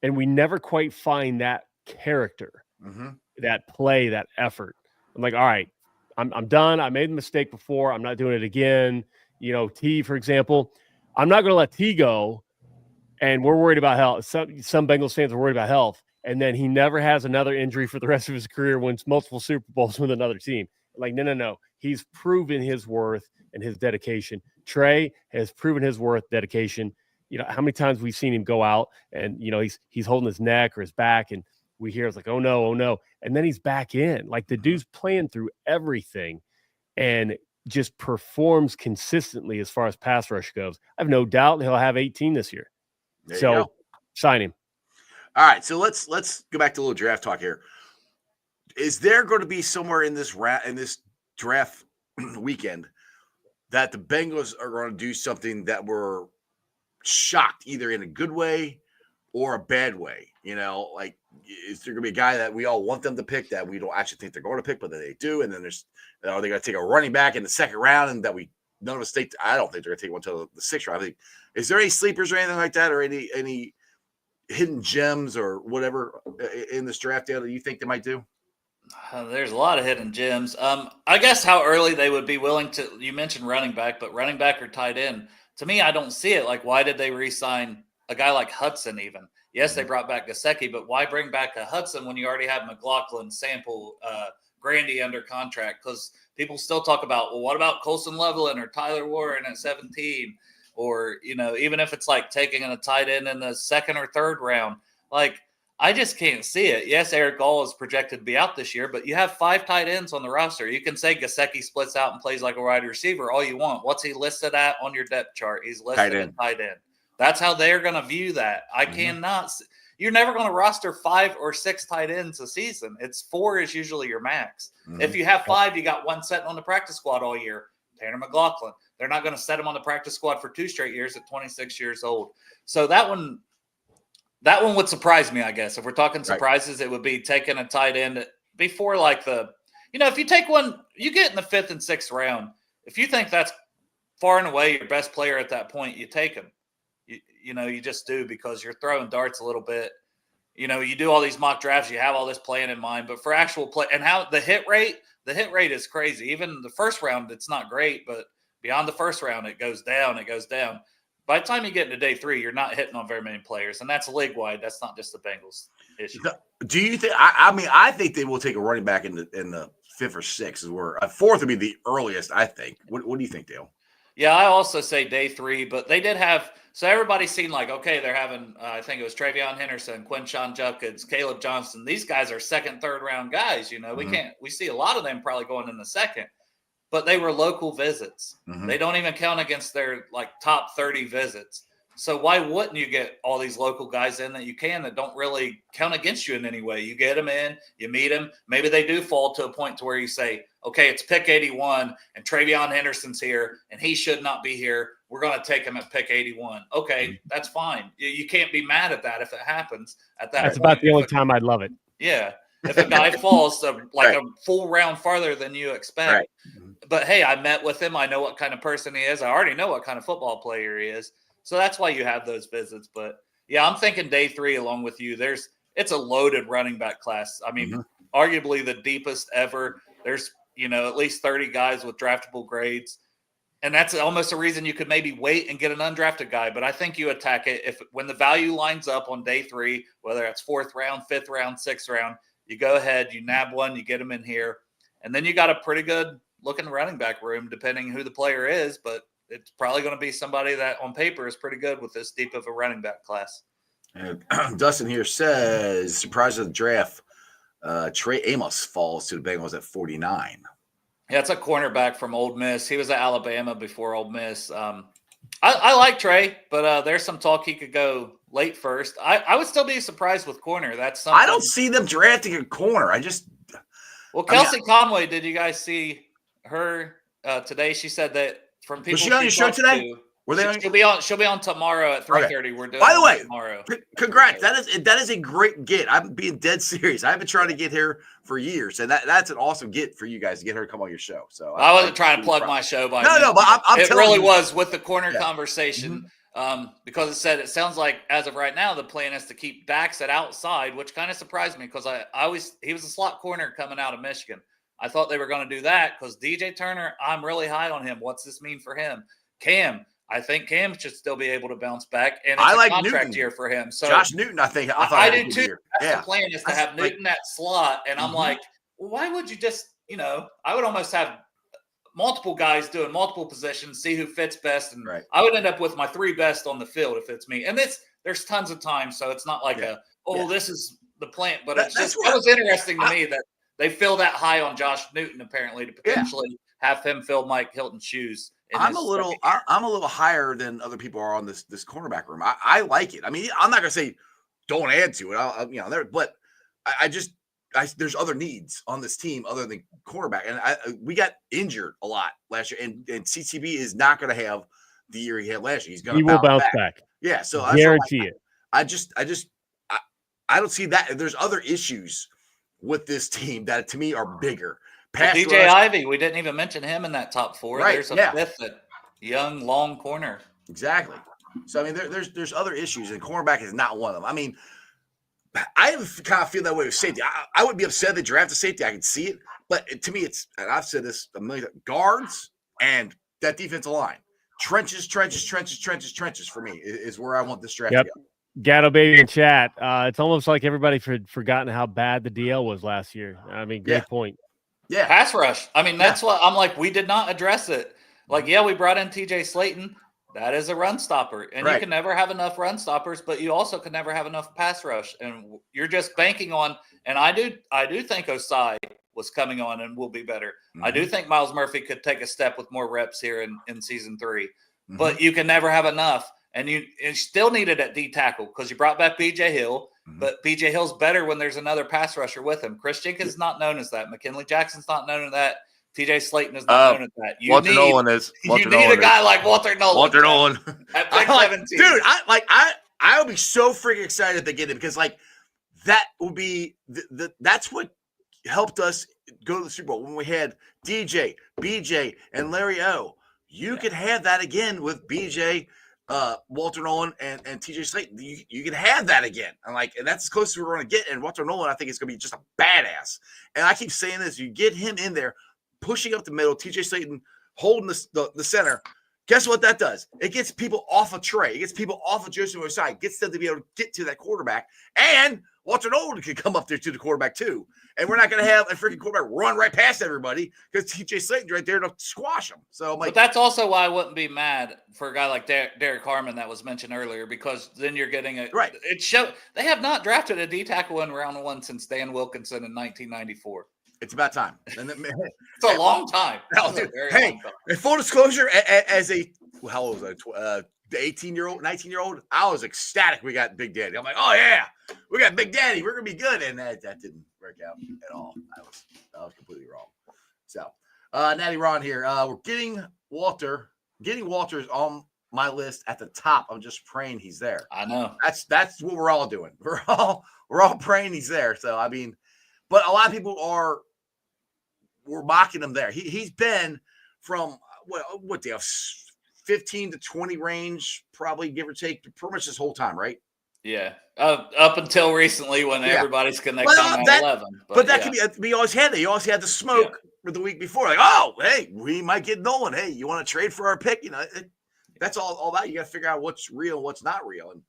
[SPEAKER 3] and we never quite find that character, that play, that effort. I'm like, all right, I'm done. I made a mistake before. I'm not doing it again. T, for example, I'm not going to let T go, and we're worried about health. Some Bengals fans are worried about health, and then he never has another injury for the rest of his career, wins multiple Super Bowls with another team. Like, no. He's proven his worth and his dedication. Trey has proven his worth, dedication. How many times we've seen him go out and, he's holding his neck or his back, and we hear it's like, oh no. And then he's back in. Like, the dude's playing through everything and just performs consistently as far as pass rush goes. I have no doubt he'll have 18 this year. So sign him.
[SPEAKER 2] All right. So let's go back to a little draft talk here. Is there going to be somewhere in this draft weekend that the Bengals are going to do something that we're shocked, either in a good way or a bad way? Like, is there going to be a guy that we all want them to pick that we don't actually think they're going to pick, but that they do? And then are they going to take a running back in the second round, and that none of us think? I don't think they're going to take one until the sixth round. Is there any sleepers or anything like that, or any hidden gems or whatever in this draft deal that you think they might do?
[SPEAKER 4] There's a lot of hidden gems. I guess how early they would be willing to. You mentioned running back, but running back or tight end, to me, I don't see it. Like, why did they re-sign a guy like Hudson even? Yes, they brought back Gesicki, but why bring back a Hudson when you already have McLaughlin, Sample, Grandy under contract? Because people still talk about, well, what about Colson Loveland or Tyler Warren at 17? Or, even if it's like taking a tight end in the second or third round, like, I just can't see it. Yes, Eric Gall is projected to be out this year, but you have 5 tight ends on the roster. You can say Gesicki splits out and plays like a wide receiver all you want. What's he listed at on your depth chart? He's listed at tight end. That's how they're going to view that. I cannot. you're never going to roster 5 or 6 tight ends a season. It's 4 is usually your max. If you have 5, you got 1 sitting on the practice squad all year. Tanner McLaughlin. They're not going to set him on the practice squad for 2 straight years at 26 years old. So that one would surprise me, I guess. If we're talking surprises, it would be taking a tight end before like if you take one, you get in the 5th and 6th round. If you think that's far and away your best player at that point, you take him. You just do, because you're throwing darts a little bit. You do all these mock drafts, you have all this plan in mind, but for actual play and how the hit rate is crazy. Even the first round, it's not great, but beyond the first round, it goes down. By the time you get into day 3, you're not hitting on very many players, and that's league wide. That's not just the Bengals issue.
[SPEAKER 2] Do you think? I think they will take a running back in the 5th or 6th. Is where a 4th would be the earliest. I think. What do you think, Dale?
[SPEAKER 4] Yeah, I also say day 3, but they did have. So everybody's seen like, okay, they're having. I think it was Travion Henderson, Quinshon Judkins, Caleb Johnson. These guys are 2nd, 3rd round guys. We see a lot of them probably going in the 2nd. But they were local visits. They don't even count against their like top 30 visits. So why wouldn't you get all these local guys in that don't really count against you in any way? You get them in, you meet them. Maybe they do fall to a point to where you say, okay, it's pick 81 and Travion Henderson's here and he should not be here. We're going to take him at pick 81. Okay, that's fine. You can't be mad at that if it happens at that
[SPEAKER 3] That's
[SPEAKER 4] point.
[SPEAKER 3] about the only time I'd love it.
[SPEAKER 4] Yeah. If a guy falls a full round farther than you expect.
[SPEAKER 2] Right.
[SPEAKER 4] But hey, I met with him. I know what kind of person he is. I already know what kind of football player he is. So that's why you have those visits. But yeah, I'm thinking day 3 along with you. It's a loaded running back class. I mean, arguably the deepest ever. There's, at least 30 guys with draftable grades. And that's almost a reason you could maybe wait and get an undrafted guy. But I think you attack it when the value lines up on day 3, whether it's 4th round, 5th round, 6th round, you go ahead, you nab one, you get him in here. And then you got a pretty good looking running back room, depending who the player is. But it's probably going to be somebody that on paper is pretty good with this deep of a running back class.
[SPEAKER 2] And Dustin here says, surprise of the draft, Trey Amos falls to the Bengals at 49.
[SPEAKER 4] Yeah, it's a cornerback from Ole Miss. He was at Alabama before Ole Miss. I like Trey, but there's some talk he could go late first. I would still be surprised with corner. That's something.
[SPEAKER 2] I don't see them drafting a corner.
[SPEAKER 4] Kelsey Conway, did you guys see her today? She said that from people.
[SPEAKER 2] Was she on your show today?
[SPEAKER 4] She'll be on tomorrow at 3:30. Okay. We're doing.
[SPEAKER 2] By the way,
[SPEAKER 4] tomorrow.
[SPEAKER 2] Congrats! That is a great get. I'm being dead serious. I've been trying to get her for years, and that's an awesome get for you guys to get her to come on your show. So
[SPEAKER 4] I wasn't trying to plug my show by
[SPEAKER 2] no, but
[SPEAKER 4] it really was with the corner conversation. Because it sounds like as of right now the plan is to keep backs at outside, which kind of surprised me because he was a slot corner coming out of Michigan. I thought they were going to do that because DJ Turner, I'm really high on him. What's this mean for him? Cam, I think Cam should still be able to bounce back, and it's a contract year for him. So
[SPEAKER 2] Josh Newton, I thought
[SPEAKER 4] I do too. That's the plan is to have Newton at slot, and I'm like, well, why would you just, I would almost have multiple guys doing multiple positions, see who fits best, and I would end up with my 3 best on the field if it's me. And there's tons of time, so it's not like this is the plan. But it was interesting to me that they feel that high on Josh Newton apparently to potentially have him fill Mike Hilton's shoes.
[SPEAKER 2] I'm a little higher than other people are on this cornerback room. I like it. I mean, I'm not gonna say don't add to it. But there's other needs on this team other than cornerback, and we got injured a lot last year, and CCB is not gonna have the year he had last year. He
[SPEAKER 3] will bounce back.
[SPEAKER 2] Yeah, so
[SPEAKER 3] I guarantee it.
[SPEAKER 2] I don't see that. There's other issues with this team that to me are bigger.
[SPEAKER 4] DJ Ivey, we didn't even mention him in that top 4.
[SPEAKER 2] Right,
[SPEAKER 4] there's a 5th young long corner.
[SPEAKER 2] Exactly. So I mean, there's other issues, and cornerback is not one of them. I mean, I kind of feel that way with safety. I would be upset they drafted safety. I can see it, but to me, and I've said this a million times, guards and that defensive line, trenches for me is where I want this draft to go.
[SPEAKER 3] Gatto Baby in chat. It's almost like everybody forgotten how bad the DL was last year. I mean, great point.
[SPEAKER 2] Yeah.
[SPEAKER 4] Pass rush. I mean, that's what I'm like. We did not address it. Like, we brought in TJ Slayton. That is a run stopper. And you can never have enough run stoppers, but you also can never have enough pass rush. And you're just banking on, and I do think Osai was coming on and will be better. I do think Miles Murphy could take a step with more reps here in season 3. But you can never have enough. And you still need it at D tackle because you brought back BJ Hill. But BJ Hill's better when there's another pass rusher with him. Chris Jenkins is not known as that. McKinley Jackson's not known as that. TJ Slayton is not known as that.
[SPEAKER 2] Walter Nolan is.
[SPEAKER 4] You need a guy like Walter Nolan.
[SPEAKER 2] Walter Nolan.
[SPEAKER 4] At pick 17.
[SPEAKER 2] Dude, I would be so freaking excited if they get him, because like that would be that's what helped us go to the Super Bowl when we had DJ, BJ, and Larry O. You could have that again with BJ, Walter Nolan, and TJ Slayton. You can have that again. And that's as close as we're going to get. And Walter Nolan, I think, is going to be just a badass. And I keep saying this: you get him in there, pushing up the middle, TJ Slayton holding the center. Guess what that does? It gets people off of Trey. It gets people off of Joseph Osai. Gets them to be able to get to that quarterback. And Walter Nolan can come up there to the quarterback too. And we're not going to have a freaking quarterback run right past everybody because TJ Slayton's right there to squash them. So I'm like,
[SPEAKER 4] but that's also why I wouldn't be mad for a guy like Derek Harmon that was mentioned earlier, because then you're getting a
[SPEAKER 2] right.
[SPEAKER 4] It show they have not drafted a D tackle in round one since Dan Wilkinson in 1994.
[SPEAKER 2] It's about time. And
[SPEAKER 4] it's a long time.
[SPEAKER 2] Hey, in full disclosure, as a how old was I? The 18-year-old, 19-year-old, I was ecstatic we got Big Daddy. I'm like, oh yeah, we got Big Daddy. We're gonna be good, and that didn't work out at all. I was completely wrong. So, Natty Ron here. We're getting Walter. Getting Walter's on my list at the top. I'm just praying he's there.
[SPEAKER 4] I know.
[SPEAKER 2] That's what we're all doing. We're all praying he's there. So I mean, but a lot of people we're mocking him there. He's been from what they have 15 to 20 range, probably give or take, pretty much this whole time, right?
[SPEAKER 4] Yeah, up until recently when everybody's connecting on 11.
[SPEAKER 2] But that could be. We always had that. You always had the smoke for the week before, like, oh, hey, we might get Nolan. Hey, you want to trade for our pick? You know, that's all that. You got to figure out what's real and what's not real, and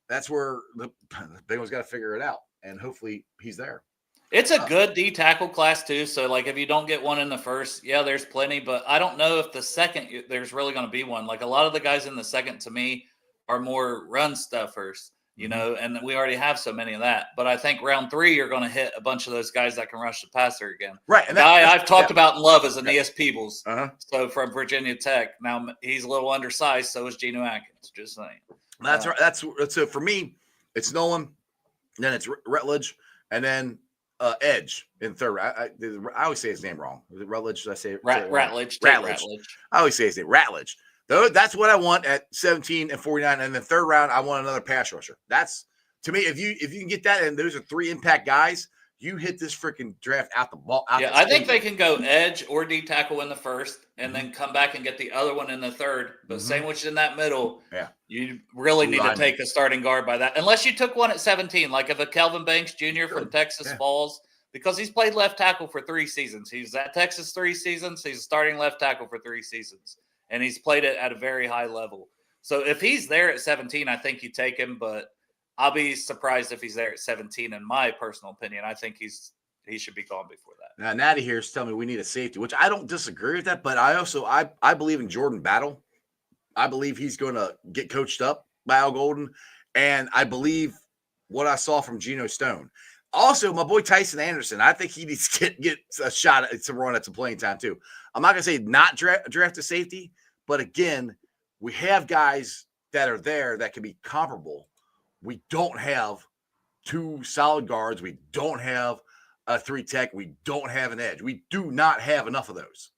[SPEAKER 2] that's where the Bengals got to figure it out. And hopefully, he's there.
[SPEAKER 4] It's a good D tackle class too. So, like, if you don't get one in the first, there's plenty. But I don't know if the second there's really going to be one. Like, a lot of the guys in the second, to me, are more run stuffers, you know, and we already have so many of that. But I think round 3, you're going to hit a bunch of those guys that can rush the passer again.
[SPEAKER 2] Right. And
[SPEAKER 4] I've talked about and love is Aeneas Peebles.
[SPEAKER 2] Uh-huh.
[SPEAKER 4] So from Virginia Tech. Now he's a little undersized. So is Geno Atkins. Just saying.
[SPEAKER 2] That's right. That's so for me. It's Nolan, then it's Rutledge, and then Edge in third. I always say his name wrong. Is it Rutledge? Did I say it?
[SPEAKER 4] Ratledge.
[SPEAKER 2] Ratledge. I always say his name. Ratledge. Though that's what I want at 17 and 49, and then third round I want another pass rusher. That's to me. If you can get that, and those are 3 impact guys, you hit this freaking draft out the ball.
[SPEAKER 4] I think they can go edge or D tackle in the first, and then come back and get the other one in the third. But sandwiched in that middle, you really need to take a starting guard by that. Unless you took one at 17, like if a Kelvin Banks Jr. from Texas falls, because he's played left tackle for 3 seasons. He's at Texas 3 seasons. He's starting left tackle for 3 seasons, and he's played it at a very high level. So if he's there at 17, I think you take him, but I'll be surprised if he's there at 17. In my personal opinion, I think he should be gone before that.
[SPEAKER 2] Now, Natty here is telling me we need a safety, which I don't disagree with that. But I also I believe in Jordan Battle. I believe he's going to get coached up by Al Golden, and I believe what I saw from Geno Stone. Also, my boy Tyson Anderson, I think he needs to get a shot at some run at some playing time too. I'm not going to say not draft a safety, but again, we have guys that are there that can be comparable. We don't have 2 solid guards. We don't have a 3 tech. We don't have an edge. We do not have enough of those.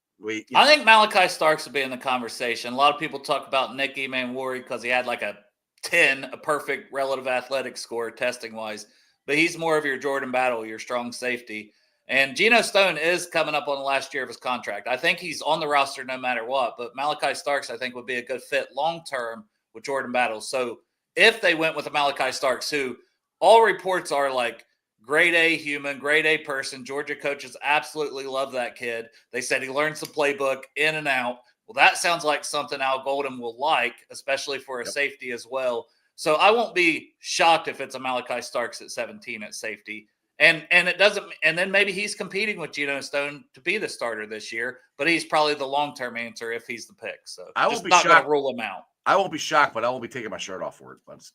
[SPEAKER 4] I think Malachi Starks would be in the conversation. A lot of people talk about Nick Emanwari because he had like a 10, a perfect relative athletic score testing-wise. But he's more of your Jordan Battle, your strong safety. And Geno Stone is coming up on the last year of his contract. I think he's on the roster no matter what. But Malachi Starks, I think, would be a good fit long-term with Jordan Battle. So if they went with a Malachi Starks, who all reports are like grade A human, grade A person, Georgia coaches absolutely love that kid. They said he learns the playbook in and out. Well, that sounds like something Al Golden will like, especially for a safety as well. So I won't be shocked if it's a Malachi Starks at 17 at safety. And it doesn't, and then maybe he's competing with Geno Stone to be the starter this year, but he's probably the long-term answer if he's the pick. So
[SPEAKER 2] I won't be
[SPEAKER 4] not going
[SPEAKER 2] shocked.
[SPEAKER 4] to rule him out.
[SPEAKER 2] I won't be shocked, but I won't be taking my shirt off for it.
[SPEAKER 4] That's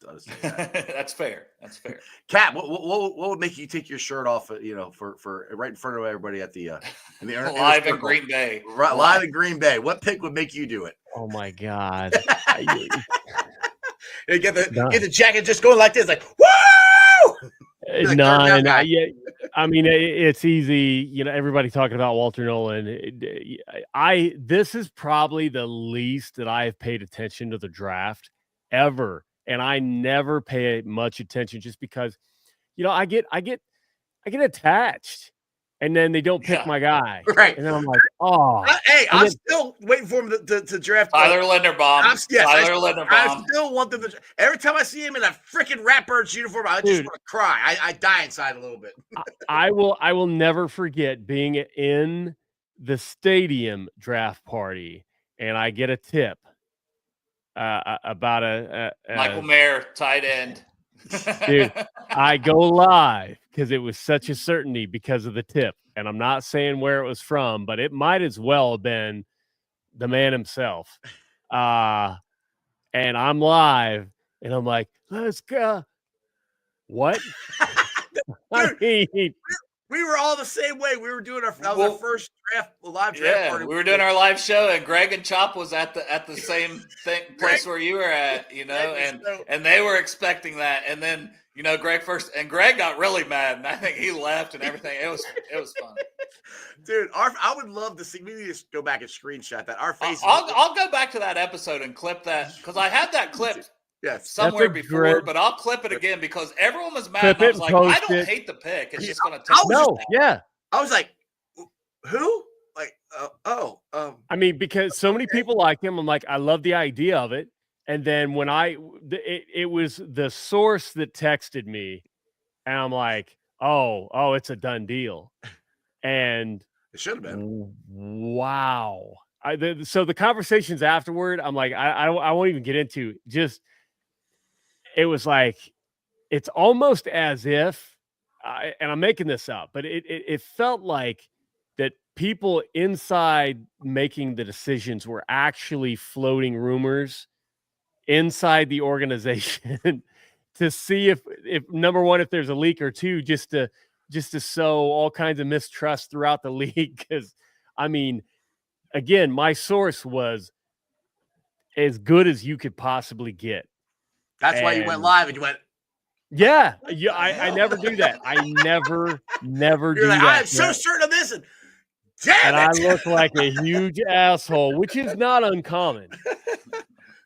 [SPEAKER 4] fair. That's fair.
[SPEAKER 2] Kat, what would make you take your shirt off? You know, for right in front of everybody at the in the
[SPEAKER 4] live in Green Bay.
[SPEAKER 2] Right, live in Green Bay. What pick would make you do it?
[SPEAKER 3] Oh my God!
[SPEAKER 2] Get the jacket just going like this, like woo! You're like, third down
[SPEAKER 3] None.
[SPEAKER 2] guy.
[SPEAKER 3] Yeah, I mean, it's easy. Everybody talking about Walter Nolan. This is probably the least that I have paid attention to the draft ever, and I never pay much attention just because, I get attached, and then they don't pick
[SPEAKER 4] Yeah.
[SPEAKER 3] my guy,
[SPEAKER 2] Right.
[SPEAKER 3] and then I'm like, oh.
[SPEAKER 2] Hey,
[SPEAKER 3] And
[SPEAKER 2] I'm
[SPEAKER 3] then-
[SPEAKER 2] still waiting for him to draft
[SPEAKER 4] Tyler Linderbaum.
[SPEAKER 2] I
[SPEAKER 4] Linderbaum.
[SPEAKER 2] still want them to. Every time I see him in a freaking Ratbirds uniform, I just want to cry. I die inside a little bit.
[SPEAKER 3] I will never forget being in the stadium draft party, and I get a tip about a
[SPEAKER 4] Michael Mayer, tight end.
[SPEAKER 3] Dude, I go live because it was such a certainty because of the tip. And I'm not saying where it was from, but it might as well have been the man himself. And I'm live, and I'm like, let's go. What? I mean,
[SPEAKER 2] we were all the same way. We were doing our first live draft party.
[SPEAKER 4] We were doing our live show, and Greg and Chop was at the same place where you were at, and they were expecting that, and then Greg got really mad, and I think he left and everything. It was fun,
[SPEAKER 2] dude. I would love to see. Maybe just go back and screenshot that. Our faces.
[SPEAKER 4] I'll go back to that episode and clip that because I had that clip.
[SPEAKER 2] Yes,
[SPEAKER 4] somewhere before, but I'll clip it again because everyone was mad. And I was like, I don't hate the pick. It's just going to take.
[SPEAKER 2] I was like, who? Like,
[SPEAKER 3] I mean, because so many people like him. I'm like, I love the idea of it. And then when it was the source that texted me, and I'm like, oh, it's a done deal. And
[SPEAKER 2] it should have been.
[SPEAKER 3] Wow. So the conversations afterward, I'm like, I won't even get into just. It was like, it's almost as if, and I'm making this up, but it felt like that people inside making the decisions were actually floating rumors inside the organization to see if number one, if there's a leak, or two, just to sow all kinds of mistrust throughout the league. Because, I mean, again, my source was as good as you could possibly get.
[SPEAKER 2] That's why you went live and you went.
[SPEAKER 3] Yeah. I never do that. I never do that.
[SPEAKER 2] I'm so certain of this. And
[SPEAKER 3] I look like a huge asshole, which is not uncommon.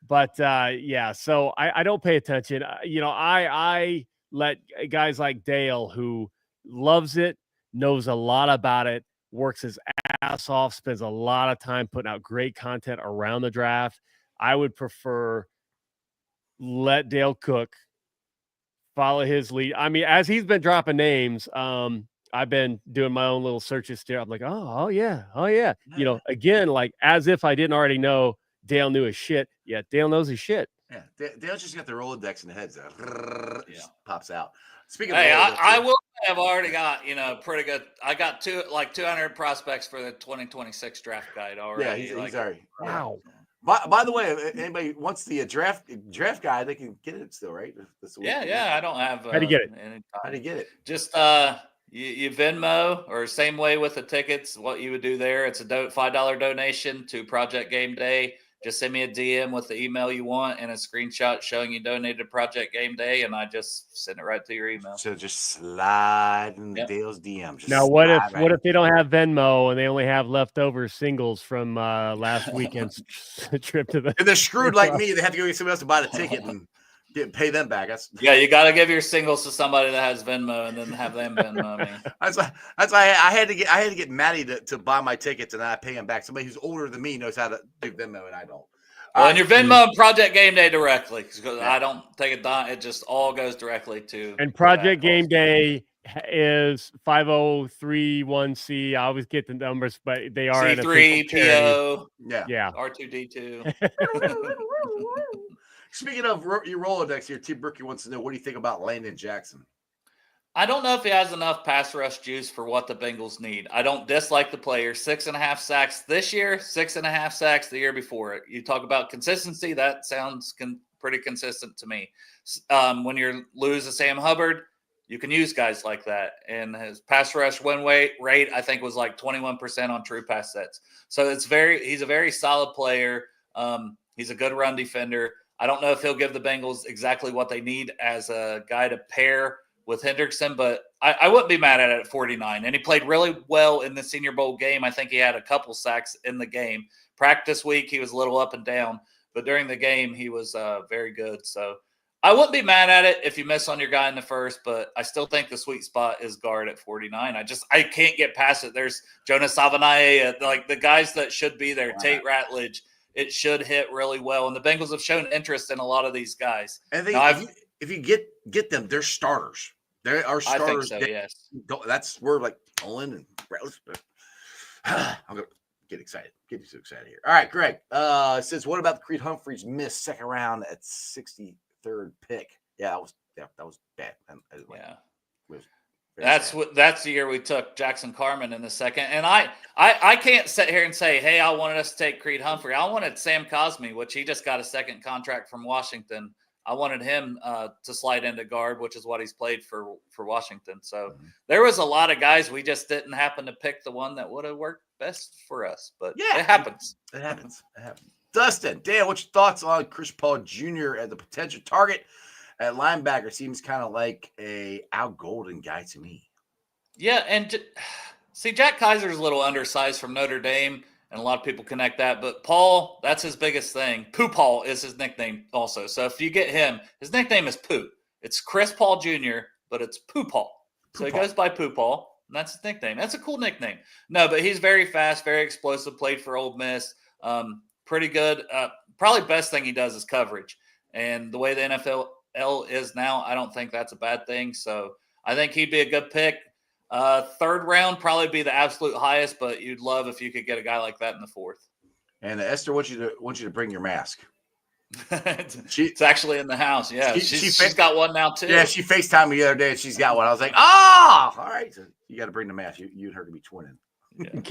[SPEAKER 3] But so I don't pay attention. I let guys like Dale, who loves it, knows a lot about it, works his ass off, spends a lot of time putting out great content around the draft. I would prefer let Dale cook, follow his lead. I mean, as he's been dropping names, I've been doing my own little searches there. I'm like, oh yeah. Again, like as if I didn't already know Dale knew his shit. Yeah, Dale knows his shit.
[SPEAKER 2] Yeah, Dale's just got the Rolodex in the heads out. Pops out. Speaking
[SPEAKER 4] of
[SPEAKER 2] Rolodex,
[SPEAKER 4] I will say I've already got pretty good. I got 200 prospects for the 2026 draft guide already.
[SPEAKER 2] Yeah, he's already.
[SPEAKER 3] Wow.
[SPEAKER 2] By the way, if anybody wants the draft guide, they can get it still, right? This week.
[SPEAKER 4] Yeah. I don't have.
[SPEAKER 3] How do you get it?
[SPEAKER 2] How do you get it?
[SPEAKER 4] Just you Venmo, or same way with the tickets. What you would do there? It's a $5 donation to Project Game Day. Just send me a DM with the email you want and a screenshot showing you donated to Project Game Day, and I just send it right to your email.
[SPEAKER 2] So just slide in Dale's DM.
[SPEAKER 3] Now, what if they don't have Venmo and they only have leftover singles from last weekend's trip to the?
[SPEAKER 2] And they're screwed like me. They have to go get somebody else to buy the ticket and pay them back.
[SPEAKER 4] You got to give your singles to somebody that has Venmo, and then have them Venmo me.
[SPEAKER 2] That's why I had to get Maddie to buy my tickets, and then I pay him back. Somebody who's older than me knows how to do Venmo, and I don't.
[SPEAKER 4] Well, and your Venmo and Project Game Day directly, because I don't take a dime. It just all goes directly to.
[SPEAKER 3] And Project Game Day is 5031C. I always get the numbers, but they are
[SPEAKER 4] C3PO.
[SPEAKER 3] Yeah.
[SPEAKER 4] R2D2.
[SPEAKER 2] Speaking of your Rolodex here, Tim Berkey wants to know, what do you think about Landon Jackson?
[SPEAKER 4] I don't know if he has enough pass rush juice for what the Bengals need. I don't dislike the player. 6.5 sacks this year, 6.5 sacks the year before. You talk about consistency, that sounds pretty consistent to me. When you lose a Sam Hubbard, you can use guys like that. And his pass rush win rate, I think, was like 21% on true pass sets. So he's a very solid player. He's a good run defender. I don't know if he'll give the Bengals exactly what they need as a guy to pair with Hendrickson, but I wouldn't be mad at it at 49. And he played really well in the Senior Bowl game. I think he had a couple sacks in the game. Practice week, he was a little up and down, but during the game, he was very good. So I wouldn't be mad at it if you miss on your guy in the first, but I still think the sweet spot is guard at 49. I can't get past it. There's Jonas Savanae, like the guys that should be there, Tate Ratledge. It should hit really well. And the Bengals have shown interest in a lot of these guys.
[SPEAKER 2] And if you get them, they're starters. They are starters.
[SPEAKER 4] I think so, yes.
[SPEAKER 2] That's where like Olin and Ratledge. I'm gonna get excited. Get you so excited here. All right, Greg. It says, what about the Creed Humphreys missed second round at 63rd pick? Yeah, that was bad.
[SPEAKER 4] That's the year we took Jackson Carman in the second. And I can't sit here and say, hey, I wanted us to take Creed Humphrey. I wanted Sam Cosmi, which he just got a second contract from Washington. I wanted him to slide into guard, which is what he's played for Washington. So there was a lot of guys. We just didn't happen to pick the one that would have worked best for us. But yeah, it happens.
[SPEAKER 2] It happens. Dustin, Dan, what's your thoughts on Chris Paul Jr. as the potential target at linebacker? Seems kind of like a Al Golden guy to me.
[SPEAKER 4] Yeah, and see, Jack Kaiser's a little undersized from Notre Dame. And a lot of people connect that. But Paul, that's his biggest thing. Pooh Paul is his nickname also. So if you get him, his nickname is Pooh. It's Chris Paul Jr., but it's Pooh Paul. So he goes by Pooh Paul, and that's his nickname. That's a cool nickname. No, but he's very fast, very explosive, played for Ole Miss. Pretty good. Probably best thing he does is coverage. And the way the NFL is now, I don't think that's a bad thing. So I think he'd be a good pick. Third round probably be the absolute highest, but you'd love if you could get a guy like that in the fourth.
[SPEAKER 2] And Esther wants you to bring your mask.
[SPEAKER 4] It's actually in the house. Yeah, she's got one now too.
[SPEAKER 2] Yeah, she FaceTimed me the other day and she's got one. I was like, all right. So you got to bring the mask. You and her can be twinning.
[SPEAKER 3] Yeah.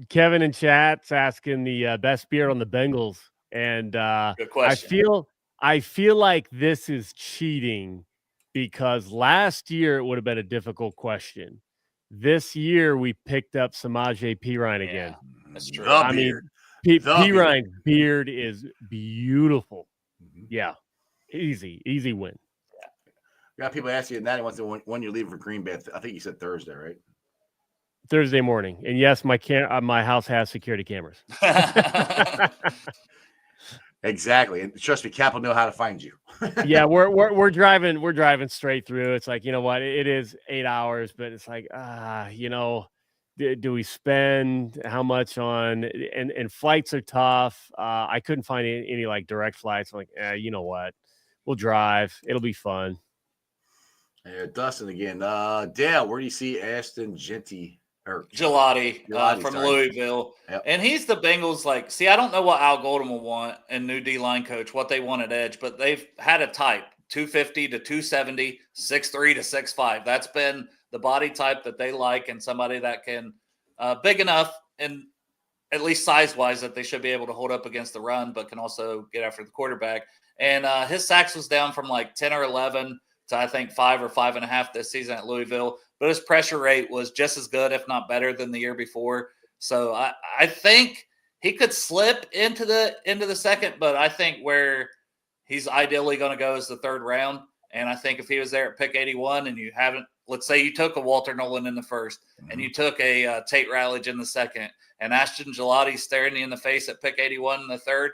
[SPEAKER 3] Kevin in chat's asking the best beer on the Bengals, and
[SPEAKER 4] good question.
[SPEAKER 3] I feel like this is cheating because last year it would have been a difficult question. This year we picked up Samaje Perine again.
[SPEAKER 4] That's true.
[SPEAKER 3] I mean, Perine's beard is beautiful. Mm-hmm. Yeah, easy win.
[SPEAKER 2] Yeah. You got people asking that when you're leaving for Green Bay. I think you said Thursday, right?
[SPEAKER 3] Thursday morning, and yes, my house has security cameras.
[SPEAKER 2] Exactly, and trust me, Cap will know how to find you.
[SPEAKER 3] Yeah, we're driving straight through. It's like, you know what, it is 8 hours, but it's like, do we spend how much on? And flights are tough. I couldn't find any like direct flights. I'm like, you know what, we'll drive. It'll be fun.
[SPEAKER 2] Yeah, Dustin again. Dale, where do you see Ashton
[SPEAKER 4] Gelati from Louisville. Yep. And he's the Bengals. Like, see, I don't know what Al Golden will want and new D-line coach, what they want at edge, but they've had a type, 250 to 270, 6'3 to 6'5. That's been the body type that they like, and somebody that can big enough and at least size-wise that they should be able to hold up against the run, but can also get after the quarterback. And his sacks was down from like 10 or 11 to I think 5 or 5.5 this season at Louisville. But his pressure rate was just as good, if not better, than the year before. So I think he could slip into the second, but I think where he's ideally going to go is the third round. And I think if he was there at pick 81 and you haven't, let's say you took a Walter Nolan in the first and you took a Tate Ratledge in the second and Ashton Gelati staring you in the face at pick 81 in the third,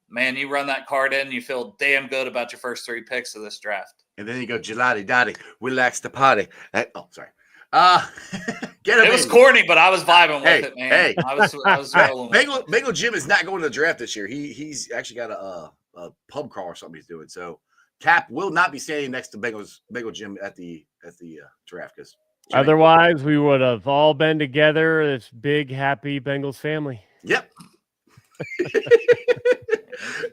[SPEAKER 4] man, you run that card in, you feel damn good about your first 3 picks of this draft.
[SPEAKER 2] And then you go, Gelati, Dottie, relax the party. Sorry. Get him.
[SPEAKER 4] It was corny, but I was vibing with it, man.
[SPEAKER 2] Hey,
[SPEAKER 4] I was rolling.
[SPEAKER 2] Bengal Jim is not going to the draft this year. He's actually got a pub crawl or something he's doing. So Cap will not be standing next to Bengal Jim at the draft because
[SPEAKER 3] otherwise we would have all been together. This big happy Bengals family.
[SPEAKER 2] Yep.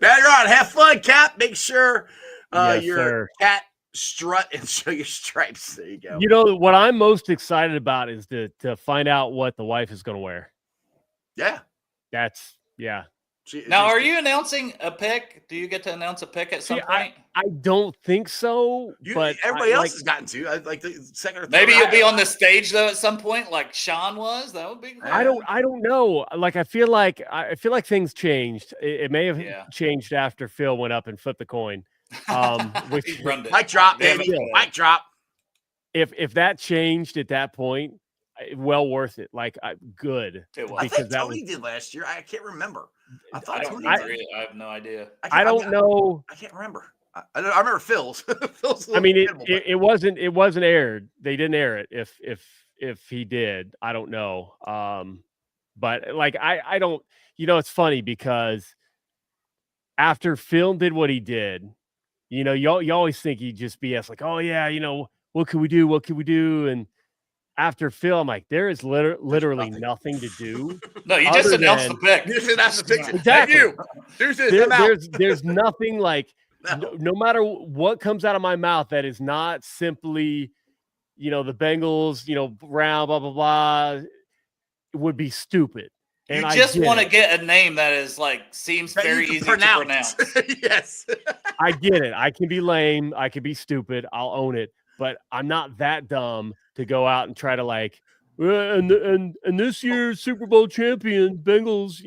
[SPEAKER 2] Better on. Have fun, Cap. Make sure your cat strut and show your stripes. There you go.
[SPEAKER 3] You know what I'm most excited about is to find out what the wife is going to wear.
[SPEAKER 2] Yeah.
[SPEAKER 4] Now, are you announcing a pick? Do you get to announce a pick at some point?
[SPEAKER 3] I don't think so. But
[SPEAKER 2] everybody else has gotten to. Like the second or third.
[SPEAKER 4] Maybe you'll be on the stage though at some point, like Sean was. That would be great.
[SPEAKER 3] I don't know. Like I feel like things changed. It may have changed after Phil went up and flipped the coin. Which
[SPEAKER 2] mic drop, baby. Mic drop.
[SPEAKER 3] if that changed at that point, well worth it. Like good.
[SPEAKER 4] It was.
[SPEAKER 2] I
[SPEAKER 3] Because
[SPEAKER 2] think Tony did last year. I can't remember. I
[SPEAKER 4] I
[SPEAKER 2] thought
[SPEAKER 4] don't
[SPEAKER 2] Tony
[SPEAKER 4] remember
[SPEAKER 2] did.
[SPEAKER 4] it. I have no idea.
[SPEAKER 3] I don't know.
[SPEAKER 2] I can't remember. I remember Phil's. Phil's
[SPEAKER 3] I mean,
[SPEAKER 2] forgettable, but-
[SPEAKER 3] it wasn't aired. They didn't air it. If he did, I don't know. But like I don't. It's funny because after Phil did what he did, you always think he'd just BS like, oh yeah, what could we do? What could we do? And after Phil, I'm like, there is literally nothing to do.
[SPEAKER 4] No, you just announced the pick.
[SPEAKER 2] That's the pick.
[SPEAKER 3] Exactly.
[SPEAKER 2] Hey, you.
[SPEAKER 3] There's nothing like
[SPEAKER 2] No.
[SPEAKER 3] no matter what comes out of my mouth that is not simply, the Bengals, round, blah, blah, blah, would be stupid. And
[SPEAKER 4] you just want to get a name that is seems
[SPEAKER 2] That
[SPEAKER 4] very
[SPEAKER 2] you can
[SPEAKER 4] easy to pronounce.
[SPEAKER 2] Yes.
[SPEAKER 3] I get it. I can be lame. I can be stupid. I'll own it. But I'm not that dumb to go out and try to and this year's Super Bowl champion Bengals,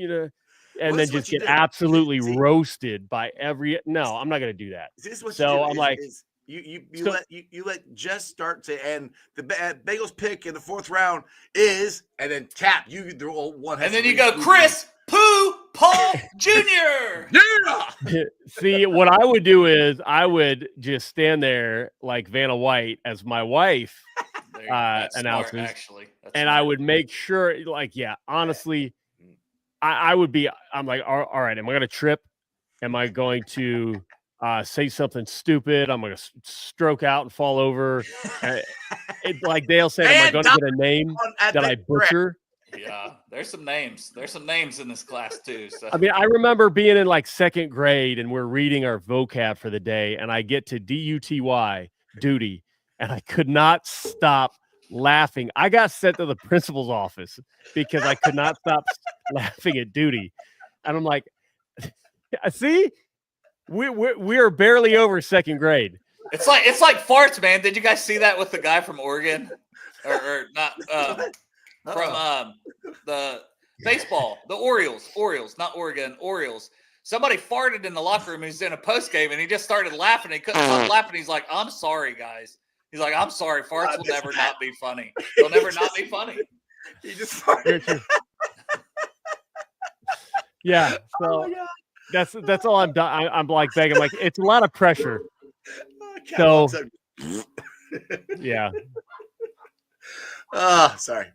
[SPEAKER 3] and then just get absolutely roasted by every. No, I'm not going to do that.
[SPEAKER 2] This is what
[SPEAKER 3] So
[SPEAKER 2] you do.
[SPEAKER 3] I'm like,
[SPEAKER 2] you let Jess start to end. The Bengals pick in the 4th round is, and then tap. You the one,
[SPEAKER 4] And then you go, Chris Pooh Paul Jr.
[SPEAKER 2] Yeah.
[SPEAKER 3] See, what I would do is I would just stand there like Vanna White as my wife announces,
[SPEAKER 4] actually.
[SPEAKER 3] And I would make sure, honestly, I'm like, all right, am I going to trip? Am I going to say something stupid? I'm going to stroke out and fall over. Like Dale said, am I going to get a name that I butcher?
[SPEAKER 4] Yeah, there's some names. There's some names in this class too. So.
[SPEAKER 3] I mean, I remember being in 2nd grade and we're reading our vocab for the day, and I get to DUTY, duty, and I could not stop laughing. I got sent to the principal's office because I could not stop laughing at duty, and I'm like, see, we are barely over 2nd grade.
[SPEAKER 4] It's like farts, man. Did you guys see that with the guy from Oregon, or not? From the baseball, the Orioles, not Oregon, Orioles. Somebody farted in the locker room. He's in a post game, and he just started laughing. He couldn't stop laughing. He's like, "I'm sorry, guys." He's like, "I'm sorry. Farts will never not be funny. They'll never not be funny."
[SPEAKER 2] He just farted.
[SPEAKER 3] Yeah. So that's all I'm done. I'm like begging. Like, it's a lot of pressure. So yeah.
[SPEAKER 2] Sorry.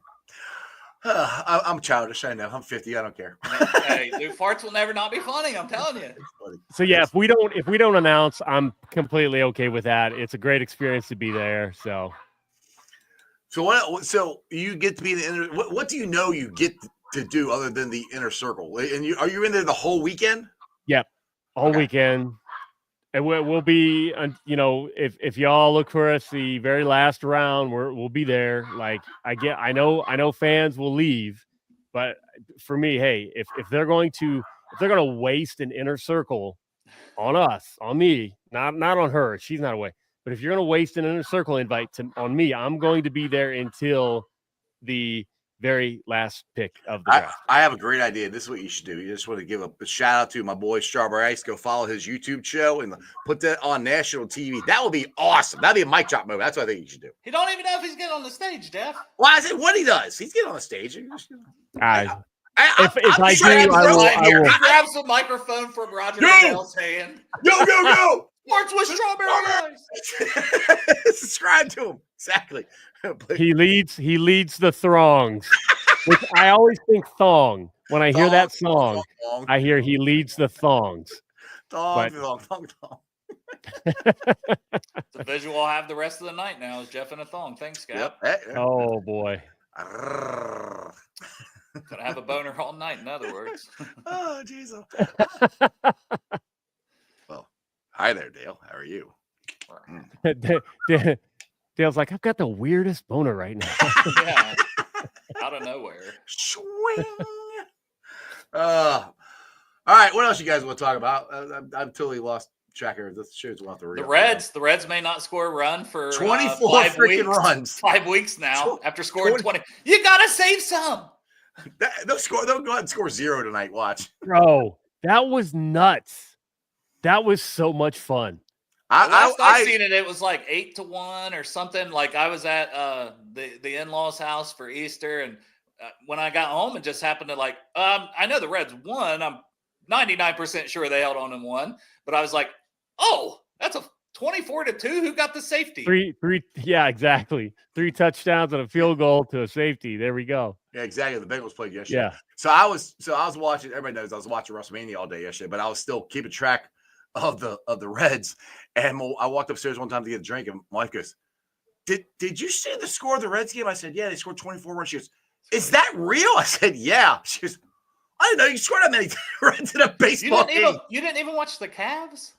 [SPEAKER 2] I'm childish. I know. I'm 50. I don't care.
[SPEAKER 4] Hey, dude, farts will never not be funny. I'm telling you.
[SPEAKER 3] So yeah, if we don't announce, I'm completely okay with that. It's a great experience to be there. So
[SPEAKER 2] what? So you get to be in the inner. What do you get to do other than the inner circle? And are you in there the whole weekend?
[SPEAKER 3] Yep, whole weekend. And we'll be, if y'all look for us the very last round, we'll be there. Like I know fans will leave, but for me, hey, if they're going to waste an inner circle on us, on me, not on her, she's not away. But if you're going to waste an inner circle invite on me, I'm going to be there until the very last pick of the draft.
[SPEAKER 2] I have a great idea. This is what you should do. You just want to give a shout out to my boy Strawberry Ice. Go follow his YouTube show and put that on national TV. That would be awesome. That'd be a mic drop moment. That's what I think you should do.
[SPEAKER 4] He don't even know if he's getting on the stage, Jeff.
[SPEAKER 2] Well, I said what he does. He's getting on the stage.
[SPEAKER 3] If I do, I will.
[SPEAKER 4] He grabs the microphone from Roger Goodell's hand.
[SPEAKER 2] Go.
[SPEAKER 4] Sports with Strawberry Ice.
[SPEAKER 2] Subscribe to him. Exactly.
[SPEAKER 3] He leads the throngs. Which I always think thong. When I hear that song, I hear he leads the thongs.
[SPEAKER 2] Thong.
[SPEAKER 4] It's a visual I'll have the rest of the night now is Jeff in a thong. Thanks, Scott.
[SPEAKER 2] Yep.
[SPEAKER 3] Oh boy.
[SPEAKER 4] Gonna have a boner all night, in other words.
[SPEAKER 2] Oh, Jesus. Well, hi there, Dale. How are you?
[SPEAKER 3] Dale's like, I've got the weirdest boner right now.
[SPEAKER 4] Yeah. Out of nowhere.
[SPEAKER 2] Swing. All right. What else you guys want to talk about? I've totally lost track of this. Shows off the
[SPEAKER 4] The Reds may not score a run for
[SPEAKER 2] 24 freaking runs.
[SPEAKER 4] 5 weeks now after scoring 20. You gotta save some.
[SPEAKER 2] They'll go ahead and score 0 tonight. Watch.
[SPEAKER 3] Bro, that was nuts. That was so much fun.
[SPEAKER 4] Last I seen it, it was like 8-1 or something. Like I was at the in-laws' house for Easter, and when I got home, it just happened to I know the Reds won. I'm 99% sure they held on and won, but I was like, oh, that's a 24-2. Who got the safety?
[SPEAKER 3] Three. Yeah, exactly. 3 touchdowns and a field goal to a safety. There we go.
[SPEAKER 2] Yeah, exactly. The Bengals played yesterday.
[SPEAKER 3] Yeah.
[SPEAKER 2] So I was watching. Everybody knows I was watching WrestleMania all day yesterday, but I was still keeping track of the Reds. And I walked upstairs one time to get a drink, and my wife goes, "Did you see the score of the Reds game?" I said, "Yeah, they scored 24 runs." She goes, "Is that real?" I said, "Yeah." She goes, "I didn't know you scored that many runs in a baseball game."
[SPEAKER 4] You didn't even watch the Cavs?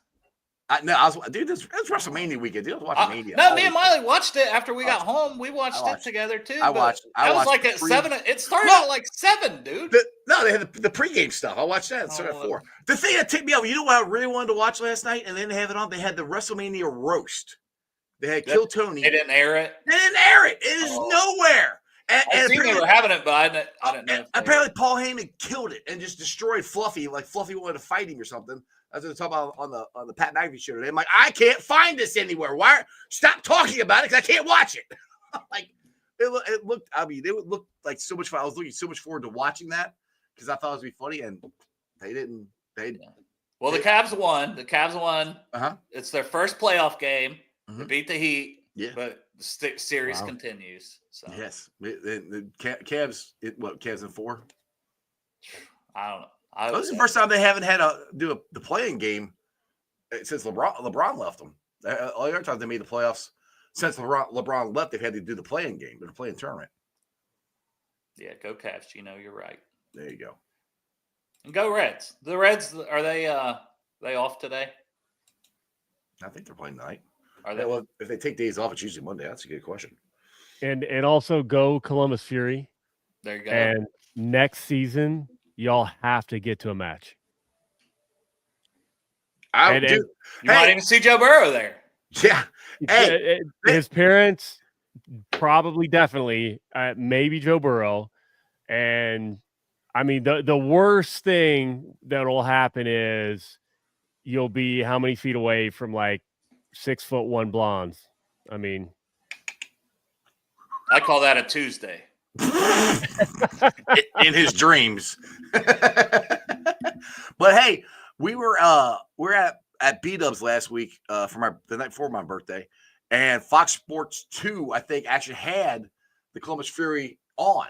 [SPEAKER 2] This WrestleMania weekend. Dude, I was watching Mania.
[SPEAKER 4] No, me and Miley watched it after we got home. We watched it together too.
[SPEAKER 2] I watched
[SPEAKER 4] like at 7. It started at like 7, dude.
[SPEAKER 2] They had the pregame stuff. I watched that. It started at 4. The thing that tipped me off, you know what I really wanted to watch last night, and they didn't have it on? They had the WrestleMania roast. They had Kill Tony.
[SPEAKER 4] They didn't air it.
[SPEAKER 2] It is nowhere.
[SPEAKER 4] I think they were having it, but I didn't know.
[SPEAKER 2] Apparently, Paul Heyman killed it and just destroyed Fluffy. Like Fluffy wanted to fight him or something. That's what they're talking about on the Pat McAfee show today. I'm like, I can't find this anywhere. Why? Stop talking about it because I can't watch it. Like it looked. I mean, it would look like so much fun. I was looking so much forward to watching that because I thought it would be funny, and they didn't.
[SPEAKER 4] Well, the Cavs won. The Cavs won. It's their first playoff game. They beat the Heat.
[SPEAKER 2] Yeah,
[SPEAKER 4] but the series continues. So
[SPEAKER 2] yes, the Cavs. Cavs in 4.
[SPEAKER 4] I don't know.
[SPEAKER 2] This is the first time they haven't had the playing game since LeBron left them. All the other times they made the playoffs since LeBron left, they've had to do the playing game, the playing tournament.
[SPEAKER 4] Yeah, go Cavs. You're right.
[SPEAKER 2] There you go.
[SPEAKER 4] And go Reds. The Reds, are they off today?
[SPEAKER 2] I think they're playing tonight.
[SPEAKER 4] Are they?
[SPEAKER 2] Well, if they take days off, it's usually Monday. That's a good question.
[SPEAKER 3] And also go Columbus Fury.
[SPEAKER 4] There you go.
[SPEAKER 3] And next season, y'all have to get to a match.
[SPEAKER 4] You might even see Joe Burrow there.
[SPEAKER 2] Yeah. Hey,
[SPEAKER 3] his parents, probably, definitely, maybe Joe Burrow. And I mean, the worst thing that'll happen is you'll be how many feet away from like 6'1" blondes? I mean,
[SPEAKER 4] I call that a Tuesday.
[SPEAKER 2] In his dreams. But hey, we're at B-Dubs last week for the night before my birthday, and Fox Sports 2 I think actually had the Columbus Fury on.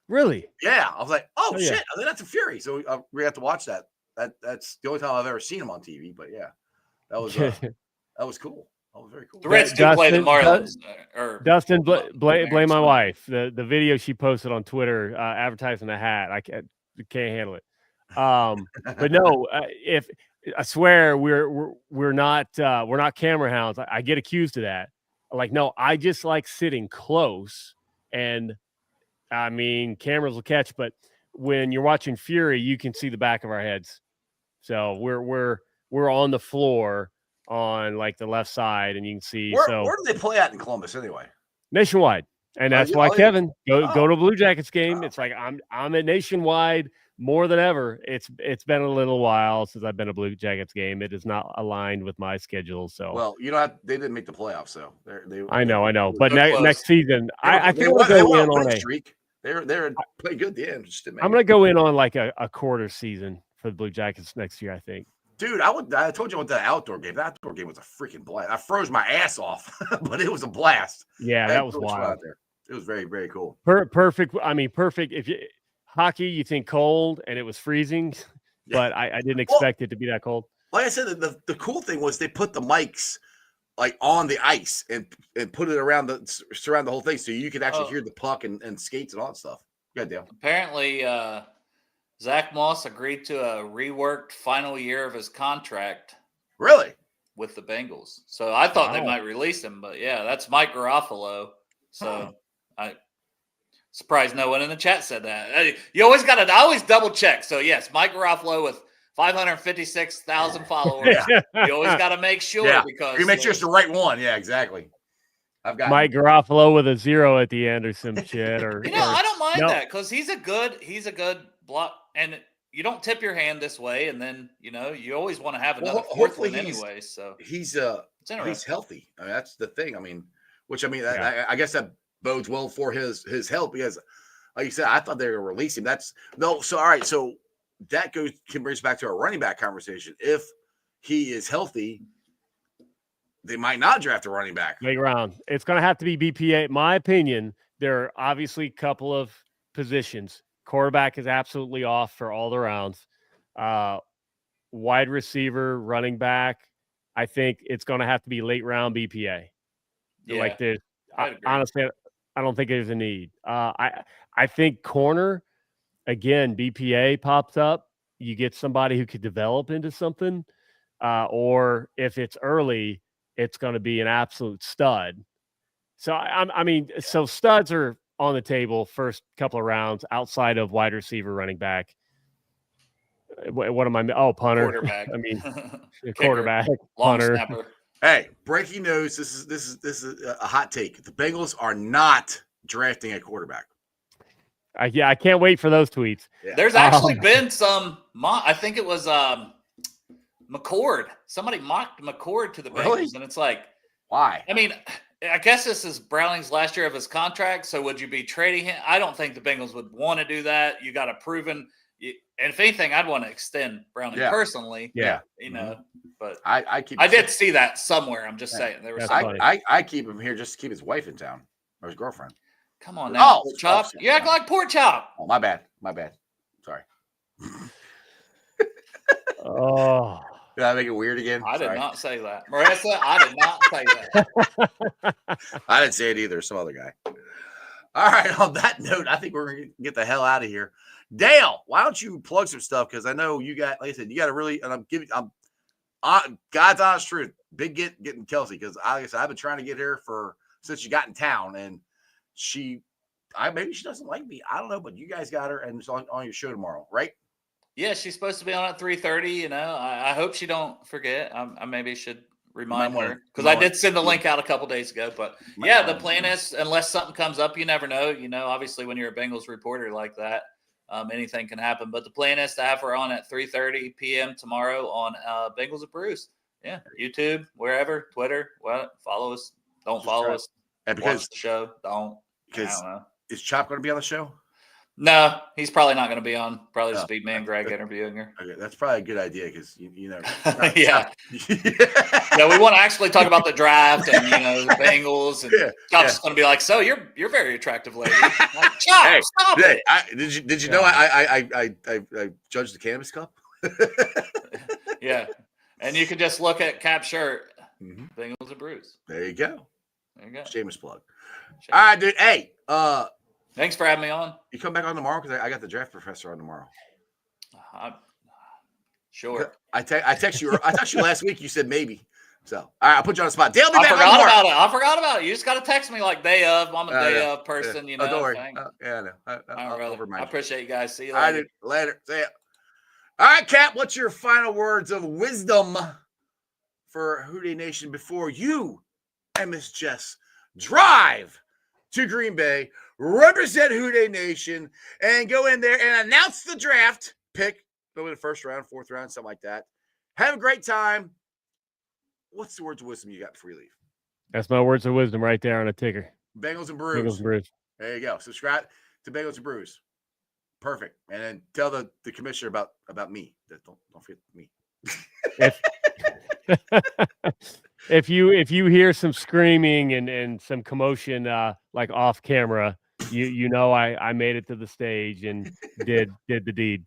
[SPEAKER 3] Really?
[SPEAKER 2] Yeah, I was like, oh shit,
[SPEAKER 3] yeah.
[SPEAKER 2] I think that's a Fury. So we have to watch that. That's the only time I've ever seen him on TV. But yeah, that was that was cool. That was very cool.
[SPEAKER 4] The Reds do play the Marlins.
[SPEAKER 3] Dustin, blame my wife. The video she posted on Twitter advertising a hat. I can't handle it. But no, if I swear we're not camera hounds. I get accused of that. Like, no, I just like sitting close, and I mean cameras will catch, but when you're watching Fury, you can see the back of our heads. So we're on the floor on like the left side, and you can see.
[SPEAKER 2] Where do they play at in Columbus anyway?
[SPEAKER 3] Nationwide, and that's why Kevin go to Blue Jackets game. It's like I'm at Nationwide more than ever. It's been a little while since I've been to Blue Jackets game. It is not aligned with my schedule. So
[SPEAKER 2] well, they didn't make the playoffs, so
[SPEAKER 3] I know. But next season, I think
[SPEAKER 2] we'll
[SPEAKER 3] go in on a
[SPEAKER 2] streak. They're pretty good. Yeah,
[SPEAKER 3] I'm gonna go in on like a quarter season for the Blue Jackets next year, I think.
[SPEAKER 2] Dude, I told you I went to the outdoor game. That outdoor game was a freaking blast. I froze my ass off, but it was a blast.
[SPEAKER 3] Yeah, that was wild.
[SPEAKER 2] Out there. It was very, very cool.
[SPEAKER 3] Perfect. I mean, perfect. If you hockey, you think cold, and it was freezing, but I didn't expect it to be that cold.
[SPEAKER 2] Like I said, the cool thing was they put the mics like on the ice and put it surround the whole thing, so you could actually hear the puck and skates and all that stuff. Good deal.
[SPEAKER 4] Apparently, Zach Moss agreed to a reworked final year of his contract.
[SPEAKER 2] Really?
[SPEAKER 4] With the Bengals. So I thought they might release him, but yeah, that's Mike Garofalo. So I surprised no one in the chat said that. You always I always double check. So yes, Mike Garofalo with 556,000 followers. You always got to make sure because
[SPEAKER 2] you make sure it's the right one. Yeah, exactly. I've got
[SPEAKER 3] Mike Garofalo with a 0 at the end or some shit. Or
[SPEAKER 4] I don't mind that because he's a good block. And you don't tip your hand this way, and then you always want to have
[SPEAKER 2] Well,
[SPEAKER 4] another fourth
[SPEAKER 2] hopefully
[SPEAKER 4] one anyway. So
[SPEAKER 2] he's
[SPEAKER 4] it's interesting.
[SPEAKER 2] he's healthy. I mean, that's the thing. I mean,
[SPEAKER 3] Yeah.
[SPEAKER 2] I guess that bodes well for his health because, like you said, I thought they were going to release him. That's no. So all right, so that can bring us back to our running back conversation. If he is healthy, they might not draft a running back.
[SPEAKER 3] Late round. It's going to have to be BPA. My opinion, there are obviously a couple of positions. Quarterback is absolutely off for all the rounds. Wide receiver, running back, I think it's going to have to be late round BPA.
[SPEAKER 4] Yeah,
[SPEAKER 3] Like there's
[SPEAKER 4] I'd agree.
[SPEAKER 3] honestly, I don't think there's a need. I think corner, again, BPA pops up. You get somebody who could develop into something, or if it's early, it's going to be an absolute stud. So I mean, so studs are on the table first couple of rounds outside of wide receiver, running back. What am I? Oh, punter.
[SPEAKER 4] Quarterback.
[SPEAKER 3] I mean,
[SPEAKER 4] Kicker,
[SPEAKER 3] quarterback,
[SPEAKER 4] long
[SPEAKER 3] punter.
[SPEAKER 4] snapper.
[SPEAKER 2] Hey, breaking news! This is a hot take. The Bengals are not drafting a quarterback.
[SPEAKER 3] Yeah, I can't wait for those tweets.
[SPEAKER 2] Yeah.
[SPEAKER 4] There's actually been some. I think it was McCord. Somebody mocked McCord to the Bengals,
[SPEAKER 2] Really?
[SPEAKER 4] and it's like,
[SPEAKER 2] Why?
[SPEAKER 4] I mean, I guess this is Browning's last year of his contract. So would you be trading him? I don't think the Bengals would want to do that. You got a proven. And if anything, I'd want to extend Browning personally.
[SPEAKER 3] Yeah.
[SPEAKER 4] But
[SPEAKER 2] I
[SPEAKER 4] did see that somewhere. I'm just saying there was.
[SPEAKER 2] I keep him here just to keep his wife in town or his girlfriend.
[SPEAKER 4] Come on now, Pork Chop.
[SPEAKER 2] Oh,
[SPEAKER 4] you act like Pork Chop.
[SPEAKER 2] Oh, my bad. Sorry.
[SPEAKER 3] Oh,
[SPEAKER 2] Did I make it weird again?
[SPEAKER 4] I did not say that, Marissa. I did not say that.
[SPEAKER 2] I didn't say it either. Some other guy. All right. On that note, I think we're gonna get the hell out of here. Dale, why don't you plug some stuff? Because I know you got, like I said, you got to really, and I'm God's honest truth, big getting Kelsey, because like I said, I've been trying to get her since she got in town, and maybe she doesn't like me. I don't know, but you guys got her, and it's on your show tomorrow, right?
[SPEAKER 4] Yeah, she's supposed to be on at 3:30. I hope she don't forget. I maybe should remind her because I did send the link out a couple days ago. But yeah, the plan is, unless something comes up, you never know. Obviously, when you're a Bengals reporter like that, anything can happen. But the plan is to have her on at 3:30 p.m. tomorrow on Bengals and Brews. Yeah, YouTube, wherever, Twitter. Well, follow us. Don't follow us.
[SPEAKER 2] And because
[SPEAKER 4] watch the show. Don't. I
[SPEAKER 2] because
[SPEAKER 4] don't know.
[SPEAKER 2] Is Chop going to be on the show?
[SPEAKER 4] No, he's probably not going to be on. Probably just be me and Greg interviewing her.
[SPEAKER 2] Okay, that's probably a good idea because you know.
[SPEAKER 4] Yeah. Yeah, we want to actually talk about the draft and the Bengals, and Chop's going to be like, "So you're very attractive lady." Like, Chop, stop it.
[SPEAKER 2] Did you know I judged the Cannabis Cup?
[SPEAKER 4] Yeah, and you can just look at Cap's shirt, Bengals and Brews.
[SPEAKER 2] There you go.
[SPEAKER 4] There you go.
[SPEAKER 2] Shameless plug. All right, dude. Hey,
[SPEAKER 4] thanks for having me on.
[SPEAKER 2] You come back on tomorrow because I got the draft professor on tomorrow.
[SPEAKER 4] Sure.
[SPEAKER 2] I text you. I texted you last week. You said maybe. So all right, I'll put you on the spot. Dale, be back
[SPEAKER 4] forgot about it. I forgot about it. You just got to text me like day of. I'm a day of person.
[SPEAKER 2] Don't worry. I know.
[SPEAKER 4] I appreciate you guys. See you
[SPEAKER 2] later. Later. See ya. All right, Cap. What's your final words of wisdom for Houday Nation before you and Miss Jess drive to Green Bay, represent Houday Nation, and go in there and announce the draft pick? Go in the first round, fourth round, something like that. Have a great time. What's the words of wisdom you got before you leave?
[SPEAKER 3] That's my words of wisdom right there on a ticker.
[SPEAKER 2] Bengals and Brews.
[SPEAKER 3] Bengals and Brews.
[SPEAKER 2] There you go. Subscribe to Bengals and Brews. Perfect. And then tell the commissioner about me. Don't forget me.
[SPEAKER 3] If you hear some screaming and some commotion like off camera, you know I made it to the stage and did the deed.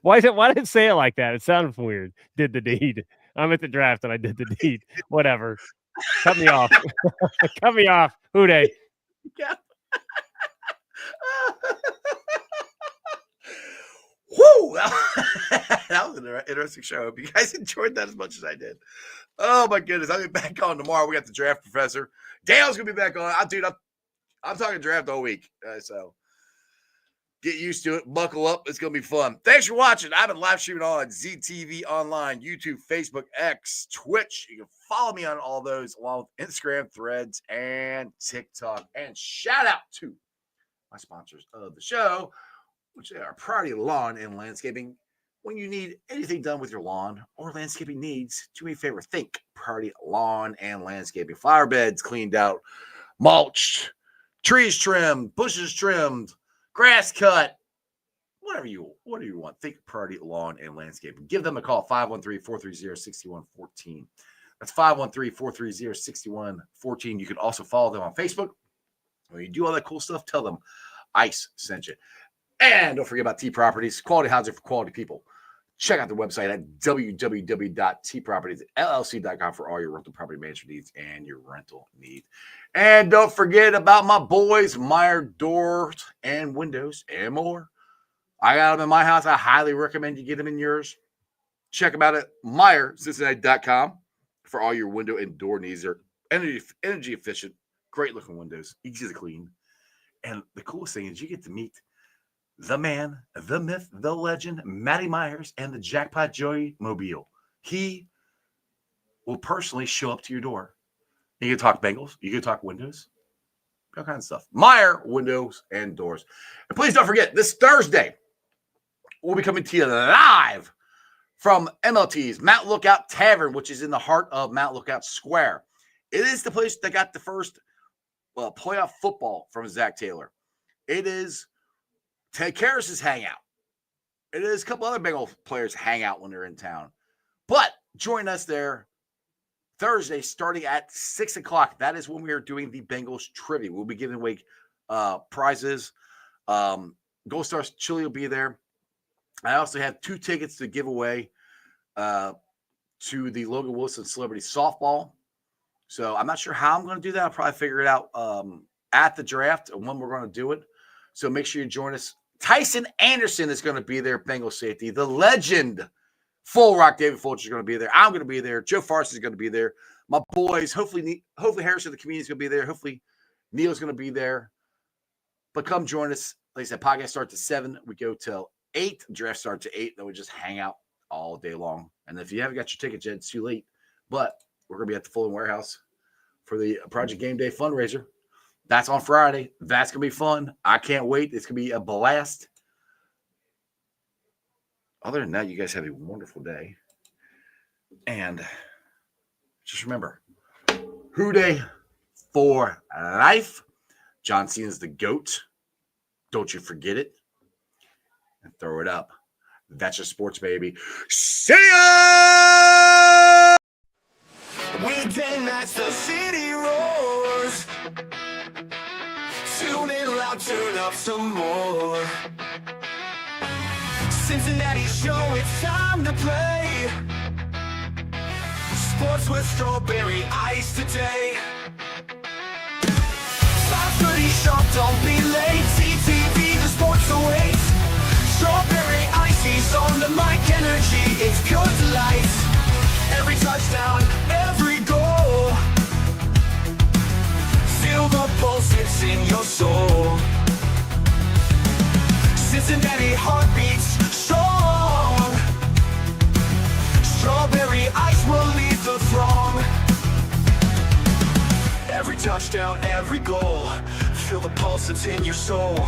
[SPEAKER 3] Why did it say it like that? It sounded weird. Did the deed. I'm at the draft and I did the deed. Whatever. Cut me off. Cut me off. Houday.
[SPEAKER 2] Yeah. Woo! That was an interesting show. I hope you guys enjoyed that as much as I did. Oh my goodness. I'll be back on tomorrow. We got the draft professor. Dale's gonna be back on. I'm talking draft all week. So get used to it. Buckle up. It's going to be fun. Thanks for watching. I've been live streaming on ZTV Online, YouTube, Facebook, X, Twitch. You can follow me on all those along with Instagram, Threads, and TikTok. And shout out to my sponsors of the show, which are Priority Lawn and Landscaping. When you need anything done with your lawn or landscaping needs, do me a favor, think Priority Lawn and Landscaping. Flower beds cleaned out, mulched, trees trimmed, bushes trimmed, grass cut, whatever you want. Think Priority Lawn and Landscaping. Give them a call, 513-430-6114. That's 513-430-6114. You can also follow them on Facebook. When you do all that cool stuff, tell them Ice sent you. And don't forget about T Properties, quality housing for quality people. Check out the website at www.tpropertiesllc.com for all your rental property management needs and your rental needs. And don't forget about my boys, Meyer Doors and Windows and more. I got them in my house. I highly recommend you get them in yours. Check them out at MeyerCincinnati.com for all your window and door needs. They're energy efficient, great looking windows, easy to clean. And the coolest thing is you get to meet the man, the myth, the legend, Matty Myers, and the Jackpot Joey Mobile. He will personally show up to your door. You can talk Bengals. You can talk windows. All kinds of stuff. Meyer Windows and Doors. And please don't forget, this Thursday, we'll be coming to you live from MLT's Mount Lookout Tavern, which is in the heart of Mount Lookout Square. It is the place that got the first playoff football from Zach Taylor. It is Ted Karras' hangout. It is a couple other Bengal players hang out when they're in town. But join us there Thursday starting at 6 o'clock. That is when we are doing the Bengals trivia. We'll be giving away prizes. Gold Stars Chili will be there. I also have 2 tickets to give away to the Logan Wilson Celebrity Softball. So I'm not sure how I'm going to do that. I'll probably figure it out at the draft and when we're going to do it. So make sure you join us. Tyson Anderson is going to be there, Bengals safety. The legend, Full Rock David Fulcher is going to be there. I'm going to be there. Joe Farsi is going to be there. My boys, hopefully Harrison, the community is going to be there. Hopefully Neil's going to be there. But come join us. Like I said, podcast starts at 7. We go till 8. Draft starts at 8. Then we just hang out all day long. And if you haven't got your tickets yet, it's too late. But we're going to be at the Fulham Warehouse for the Project Game Day fundraiser. That's on Friday. That's going to be fun. I can't wait. It's going to be a blast. Other than that, you guys have a wonderful day. And just remember, Who Day for life. John Cena's the GOAT. Don't you forget it. And throw it up. That's your sports, baby. See ya!
[SPEAKER 1] Weekday nights, the city roars. Tune in loud, turn up some more. Cincinnati show, it's time to play. Sports with strawberry ice today. 5:30 sharp, don't be late. CTV, the sports awaits. Strawberry icy's on the mic, energy, it's pure delight. Every touchdown, every goal. Feel the pulse, it's in your soul. Cincinnati heartbeats strong. Strawberry ice will lead the throng. Every touchdown, every goal. Feel the pulse, it's in your soul.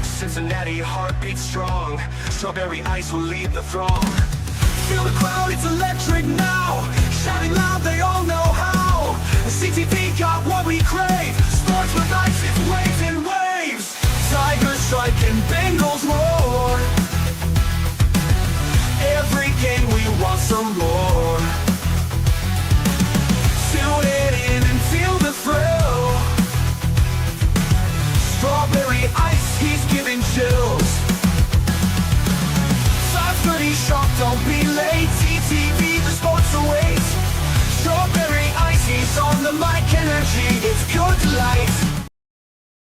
[SPEAKER 1] Cincinnati heartbeats strong. Strawberry ice will lead the throng. Feel the crowd, it's electric now. Shouting loud, they all know how. The CTV got what we crave. Sports with ice, it's waves and waves. Tigers striking, Bengals